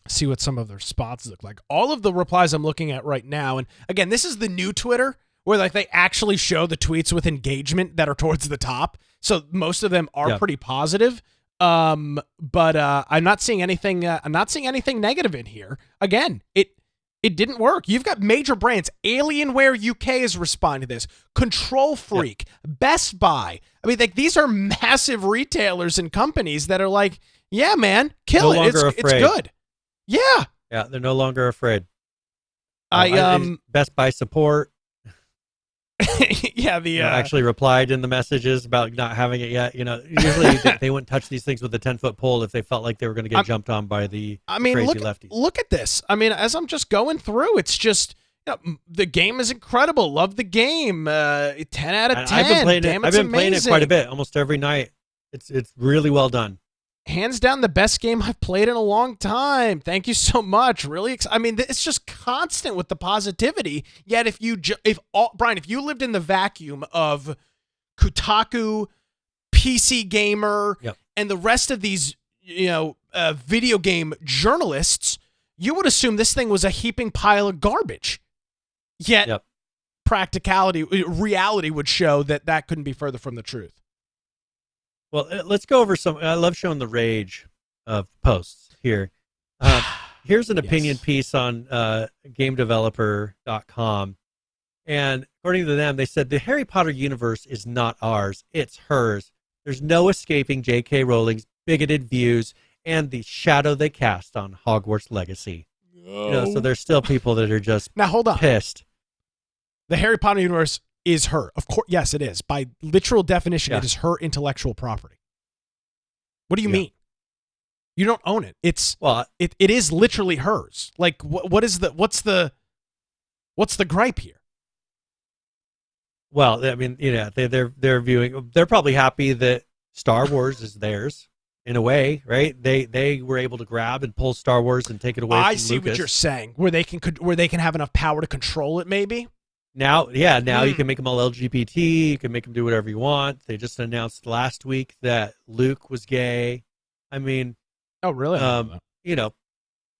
see what some of their spots look like. All of the replies I'm looking at right now, and again, this is the new Twitter where like they actually show the tweets with engagement that are towards the top. So most of them are pretty positive. But I'm not seeing anything. I'm not seeing anything negative in here. Again, it didn't work. You've got major brands. Alienware UK is responding to this. Control Freak, Best Buy. I mean, like these are massive retailers and companies that are like, yeah, man, kill it. It's good. Yeah. Yeah, they're no longer afraid. Best Buy support. Yeah, actually replied in the messages about not having it yet. Usually they wouldn't touch these things with a 10-foot pole if they felt like they were going to get jumped on by the crazy lefties. Look at this. I mean, as I'm just going through, it's just the game is incredible. Love the game. 10 out of 10. I've been playing it quite a bit, almost every night. It's really well done. Hands down, the best game I've played in a long time. Thank you so much. Really, I mean, it's just constant with the positivity. Yet, Brian, if you lived in the vacuum of Kotaku, PC Gamer, and the rest of these, video game journalists, you would assume this thing was a heaping pile of garbage. Yet, reality would show that couldn't be further from the truth. Well, let's go over some. I love showing the rage of posts here. Here's an opinion piece on GameDeveloper.com. And according to them, they said the Harry Potter universe is not ours. It's hers. There's no escaping J.K. Rowling's bigoted views and the shadow they cast on Hogwarts Legacy. So there's still people that are just now hold on. Pissed. The Harry Potter universe is her. Of course, yes, it is. By literal definition, It is her intellectual property. What do you mean? You don't own it. It is literally hers. Like what's the gripe here? Well, I mean, they're viewing. They're probably happy that Star Wars is theirs in a way, right? They were able to grab and pull Star Wars and take it away. I from see Lucas. What you're saying. Where they can have enough power to control it, maybe. Now you can make them all LGBT. You can make them do whatever you want. They just announced last week that Luke was gay. I mean, oh really?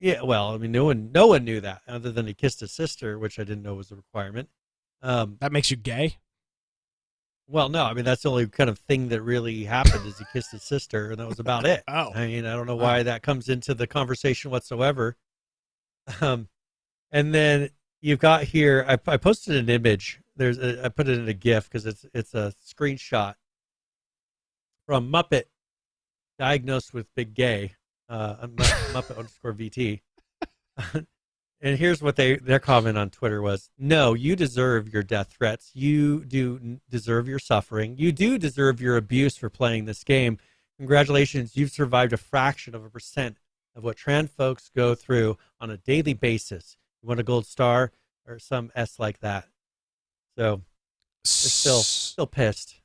Yeah. Well, I mean, no one knew that other than he kissed his sister, which I didn't know was a requirement. That makes you gay? Well, no. I mean, that's the only kind of thing that really happened is he kissed his sister, and that was about it. Oh. I mean, I don't know why that comes into the conversation whatsoever. And then you've got here. I posted an image. I put it in a GIF because it's a screenshot from Muppet diagnosed with big gay. Muppet_VT. And here's what their comment on Twitter was: "No, you deserve your death threats. You do deserve your suffering. You do deserve your abuse for playing this game. Congratulations, you've survived a fraction of a % of what trans folks go through on a daily basis. You want a gold star or some S like that." So they're still pissed.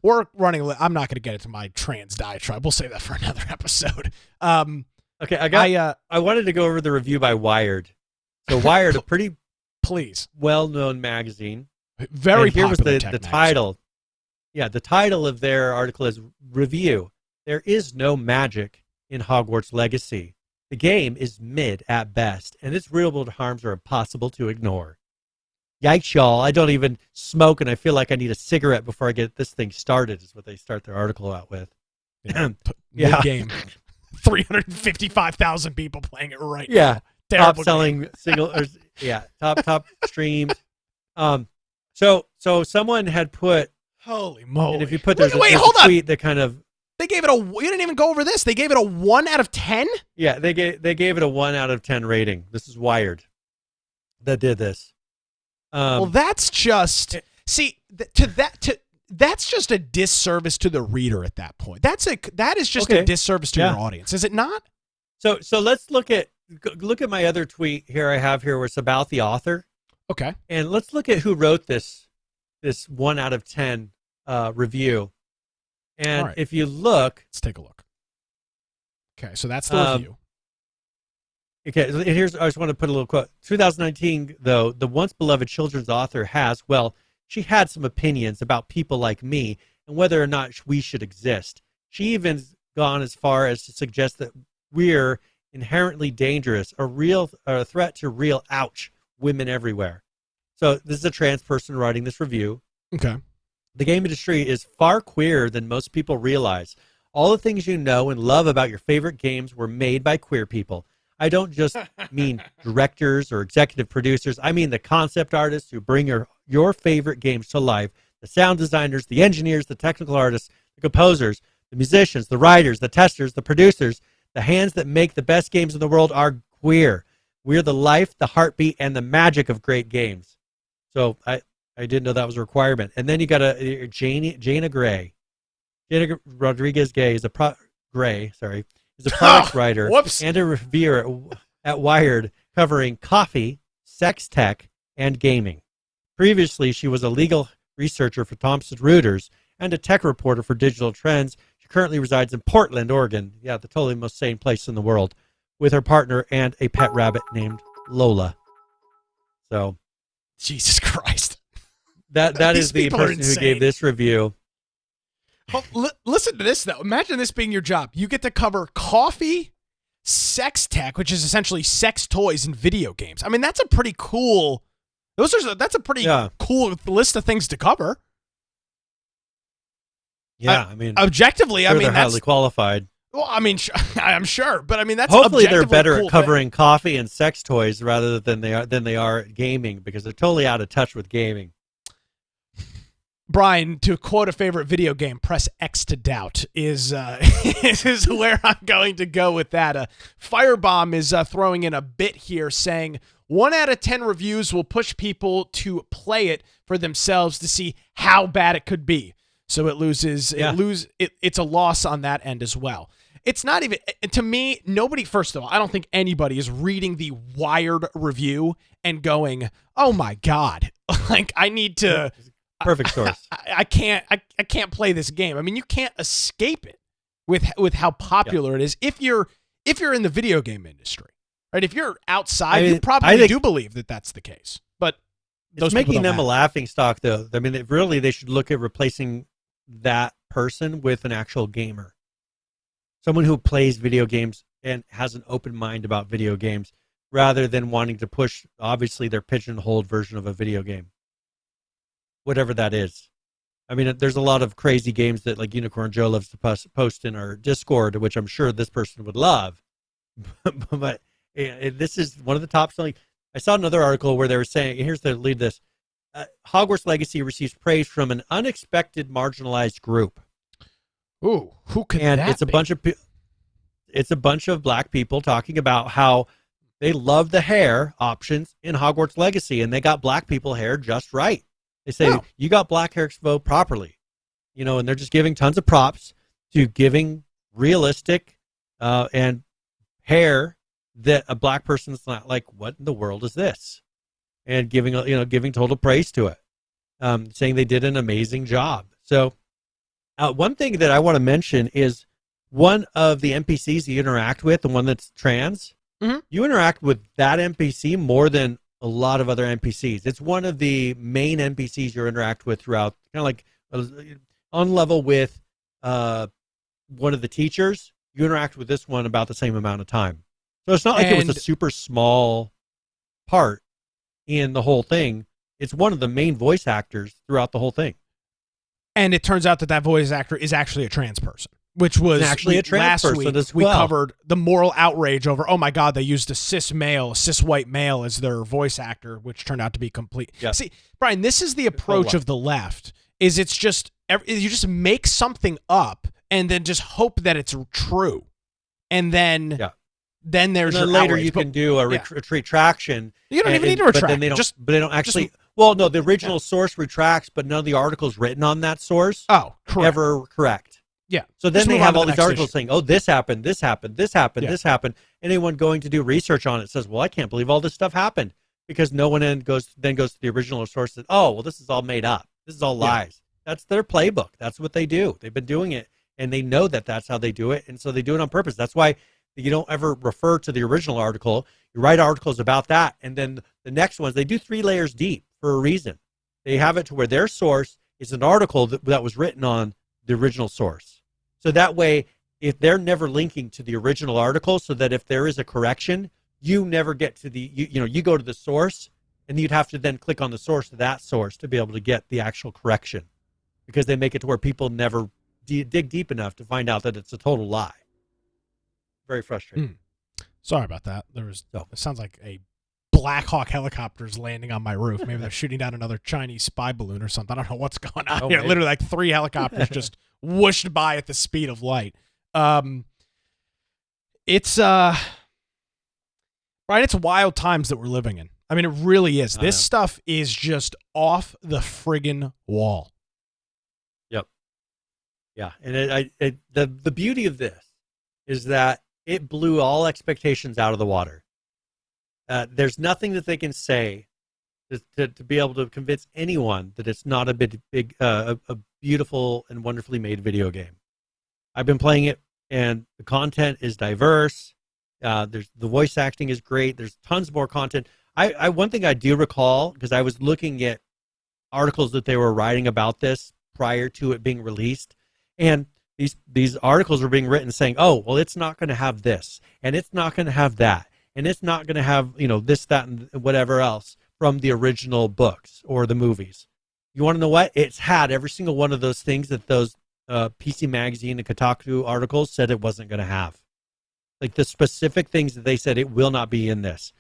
We're running. I'm not going to get into my trans diatribe. We'll save that for another episode. Okay, I wanted to go over the review by Wired. So Wired, a pretty well-known magazine. Very and here popular. Was the title. Yeah, the title of their article is Review. There is no magic in Hogwarts Legacy. The game is mid at best, and its real-world harms are impossible to ignore. Yikes, y'all. I don't even smoke, and I feel like I need a cigarette before I get this thing started, is what they start their article out with. Yeah. Game. 355,000 people playing it right now. Yeah. Terrible top selling game. single, top streamed. So someone had put, holy moly. And if you put, there's a tweet that kind of, they gave it you didn't even go over this. They gave it a 1 out of 10? Yeah, they gave it a 1 out of 10 rating. This is Wired that did this. Well, that's just that's just a disservice to the reader at that point. That is just a disservice to your audience, is it not? So let's look at my other tweet here. I have here where it's about the author. Okay, and let's look at who wrote this 1 out of 10 review. And if you look, let's take a look. Okay, so that's the review. Okay, and I just want to put a little quote. 2019, though, the once beloved children's author she had some opinions about people like me and whether or not we should exist. She even gone as far as to suggest that we're inherently dangerous, a threat to real, women everywhere. So this is a trans person writing this review. Okay. The game industry is far queerer than most people realize. All the things you know and love about your favorite games were made by queer people. I don't just mean directors or executive producers. I mean the concept artists who bring your favorite games to life, the sound designers, the engineers, the technical artists, the composers, the musicians, the writers, the testers, the producers. The hands that make the best games in the world are queer. We're the life, the heartbeat, and the magic of great games. So I didn't know that was a requirement. And then you got Jana Gray. Jana Rodriguez Gay is a product writer and a reviewer at Wired covering coffee, sex tech, and gaming. Previously, she was a legal researcher for Thomson Reuters and a tech reporter for Digital Trends. She currently resides in Portland, Oregon. Yeah, the totally most sane place in the world, with her partner and a pet rabbit named Lola. So, Jesus Christ. That is the person who gave this review. Listen to this, though. Imagine this being your job. You get to cover coffee, sex tech, which is essentially sex toys and video games. I mean, that's a pretty cool. That's a pretty cool list of things to cover. Yeah, I mean, objectively, I mean, they're highly qualified. Well, I mean, I'm sure, but I mean that's Hopefully they're objectively better cool at covering coffee and sex toys rather than they are at gaming, because they're totally out of touch with gaming. Brian, to quote a favorite video game, press X to doubt is is where I'm going to go with that. Firebomb is throwing in a bit here, saying 1 out of 10 reviews will push people to play it for themselves to see how bad it could be. So it loses. It's a loss on that end as well. It's not even, to me, nobody, first of all, I don't think anybody is reading the Wired review and going, oh my God, like I need to. Perfect source. I can't play this game. I mean, you can't escape it with how popular it is. If you're in the video game industry, right? If you're outside, you probably do believe that that's the case. But it's making them a laughing stock, though. I mean, they should look at replacing that person with an actual gamer, someone who plays video games and has an open mind about video games, rather than wanting to push, obviously, their pigeonholed version of a video game. Whatever that is. I mean, there's a lot of crazy games that like Unicorn Joe loves to post in our Discord, which I'm sure this person would love. But this is one of the top selling. I saw another article where they were saying, here's the lead this, Hogwarts Legacy receives praise from an unexpected marginalized group. Ooh, who could and that it's a be? It's a bunch of black people talking about how they love the hair options in Hogwarts Legacy, and they got black people hair just right. They say, you got black hair expo properly, and they're just giving tons of props to giving realistic and hair that a black person's not like, what in the world is this? And giving total praise to it, saying they did an amazing job. So one thing that I want to mention is one of the NPCs you interact with, the one that's trans, you interact with that NPC more than a lot of other NPCs. It's one of the main NPCs you interact with throughout, kind of like on level with one of the teachers. You interact with this one about the same amount of time. So it's not like it was a super small part in the whole thing. It's one of the main voice actors throughout the whole thing. And it turns out that voice actor is actually a trans person, which was actually a trans person week, as we well. covered the moral outrage over, oh my God, they used a cis white male as their voice actor, which turned out to be complete. Yep. See, Brian, this is the approach of the left, is it's just, you just make something up and then just hope that it's true. And then there's and then later outrage. You can do a retraction. You don't even need to retract. But then they don't actually. Well, no, the original source retracts, but none of the articles written on that source ever correct. Yeah. So then they have all these articles saying, oh, this happened, this happened, this happened, this happened. Anyone going to do research on it says, well, I can't believe all this stuff happened, because no one then goes to the original source and, oh, well, this is all made up. This is all lies. That's their playbook. That's what they do. They've been doing it, and they know that that's how they do it, and so they do it on purpose. That's why you don't ever refer to the original article. You write articles about that, and then the next ones, they do 3 layers deep for a reason. They have it to where their source is an article that was written on the original source. So that way, if they're never linking to the original article, so that if there is a correction, you never get to you go to the source, and you'd have to then click on the source of that source to be able to get the actual correction, because they make it to where people never dig deep enough to find out that it's a total lie. Very frustrating. Sorry about that. It sounds like a Black Hawk helicopter's landing on my roof. Maybe they're shooting down another Chinese spy balloon or something. I don't know what's going on here. Maybe. Literally like 3 helicopters just whooshed by at the speed of light. It's Brian, it's wild times that we're living in. I mean, it really is. This stuff is just off the friggin' wall. Yep. Yeah, and the beauty of this is that it blew all expectations out of the water. There's nothing that they can say to be able to convince anyone that it's not a beautiful and wonderfully made video game. I've been playing it, and the content is diverse. The voice acting is great. There's tons more content. One thing I do recall, because I was looking at articles that they were writing about this prior to it being released, and these articles were being written saying, oh, well, it's not going to have this, and it's not going to have that, and it's not going to have, this, that, and whatever else from the original books or the movies. You want to know what? It's had every single one of those things that those PC Magazine and Kotaku articles said it wasn't going to have. Like the specific things that they said it will not be in this.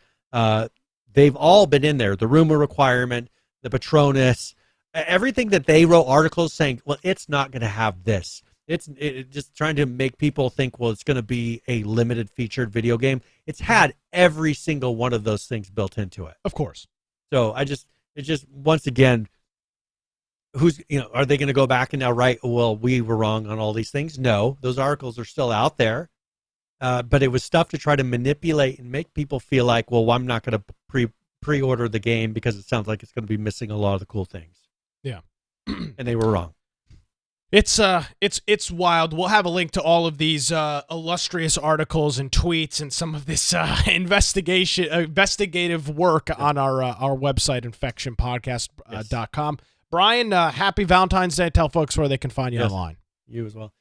They've all been in there. The rumor requirement, the Patronus, everything that they wrote articles saying, well, it's not going to have this. It's just trying to make people think, well, it's going to be a limited featured video game. It's had every single one of those things built into it. Of course. So it's just once again, are they going to go back and now write, well, we were wrong on all these things? No, those articles are still out there. But it was stuff to try to manipulate and make people feel like, well, I'm not going to pre-order the game because it sounds like it's going to be missing a lot of the cool things. Yeah. And they were wrong. It's wild. We'll have a link to all of these illustrious articles and tweets and some of this investigative work on our website, infectionpodcast.com. Brian, happy Valentine's Day. Tell folks where they can find you online. You as well.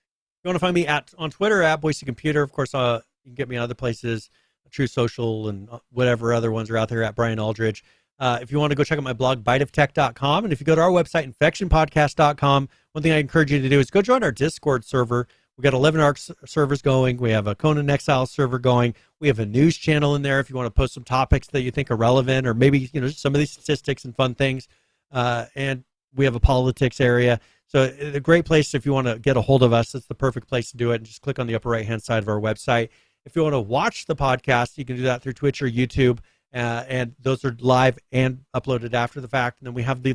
You want to find me on Twitter at Boise Computer. Of course, you can get me on other places, True Social and whatever other ones are out there at Brian Aldridge. If you want to go check out my blog, biteoftech.com. And if you go to our website, infectionpodcast.com, one thing I encourage you to do is go join our Discord server. We got 11 ARC servers going. We have a Conan Exile server going. We have a news channel in there if you want to post some topics that you think are relevant or maybe some of these statistics and fun things. And we have a politics area. So a great place if you want to get a hold of us. It's the perfect place to do it. And just click on the upper right-hand side of our website. If you want to watch the podcast, you can do that through Twitch or YouTube. And those are live and uploaded after the fact. And then we have the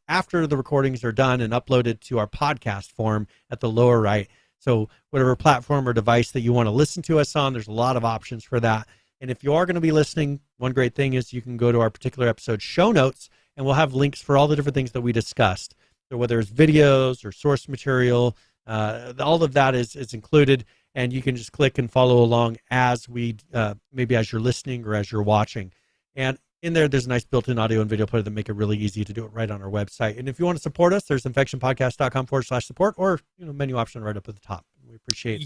after the recordings are done and uploaded to our podcast form at the lower right. So whatever platform or device that you want to listen to us on, there's a lot of options for that. And if you are going to be listening, one great thing is you can go to our particular episode show notes, and we'll have links for all the different things that we discussed. So whether it's videos or source material, all of that is included. And you can just click and follow along as maybe as you're listening or as you're watching. And in there's a nice built-in audio and video player that make it really easy to do it right on our website. And if you want to support us, there's infectionpodcast.com/support or menu option right up at the top. We appreciate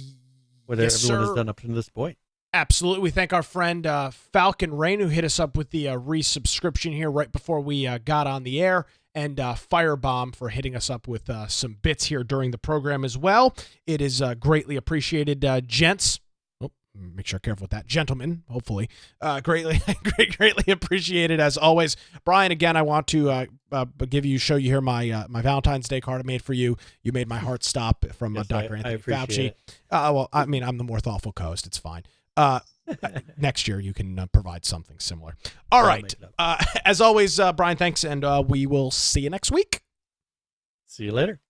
what everyone has done up to this point. Absolutely. We thank our friend Falcon Rain, who hit us up with the resubscription here right before we got on the air, and Firebomb for hitting us up with some bits here during the program as well. It is greatly appreciated, gents. Oh, make sure careful with that. Gentlemen, hopefully. Greatly appreciated as always. Brian, again, I want to show you here my Valentine's Day card I made for you. You made my heart stop from Dr. Anthony Fauci. Well, I mean, I'm the more thoughtful co-host. It's fine. Next year you can provide something similar. All right. As always, Brian, thanks, and we will see you next week. See you later.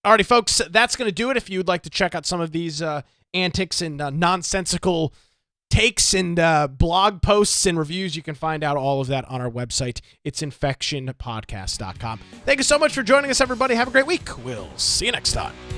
Alrighty, folks, that's going to do it. If you'd like to check out some of these antics and nonsensical takes and blog posts and reviews, you can find out all of that on our website. It's infectionpodcast.com. Thank you so much for joining us, everybody. Have a great week. We'll see you next time.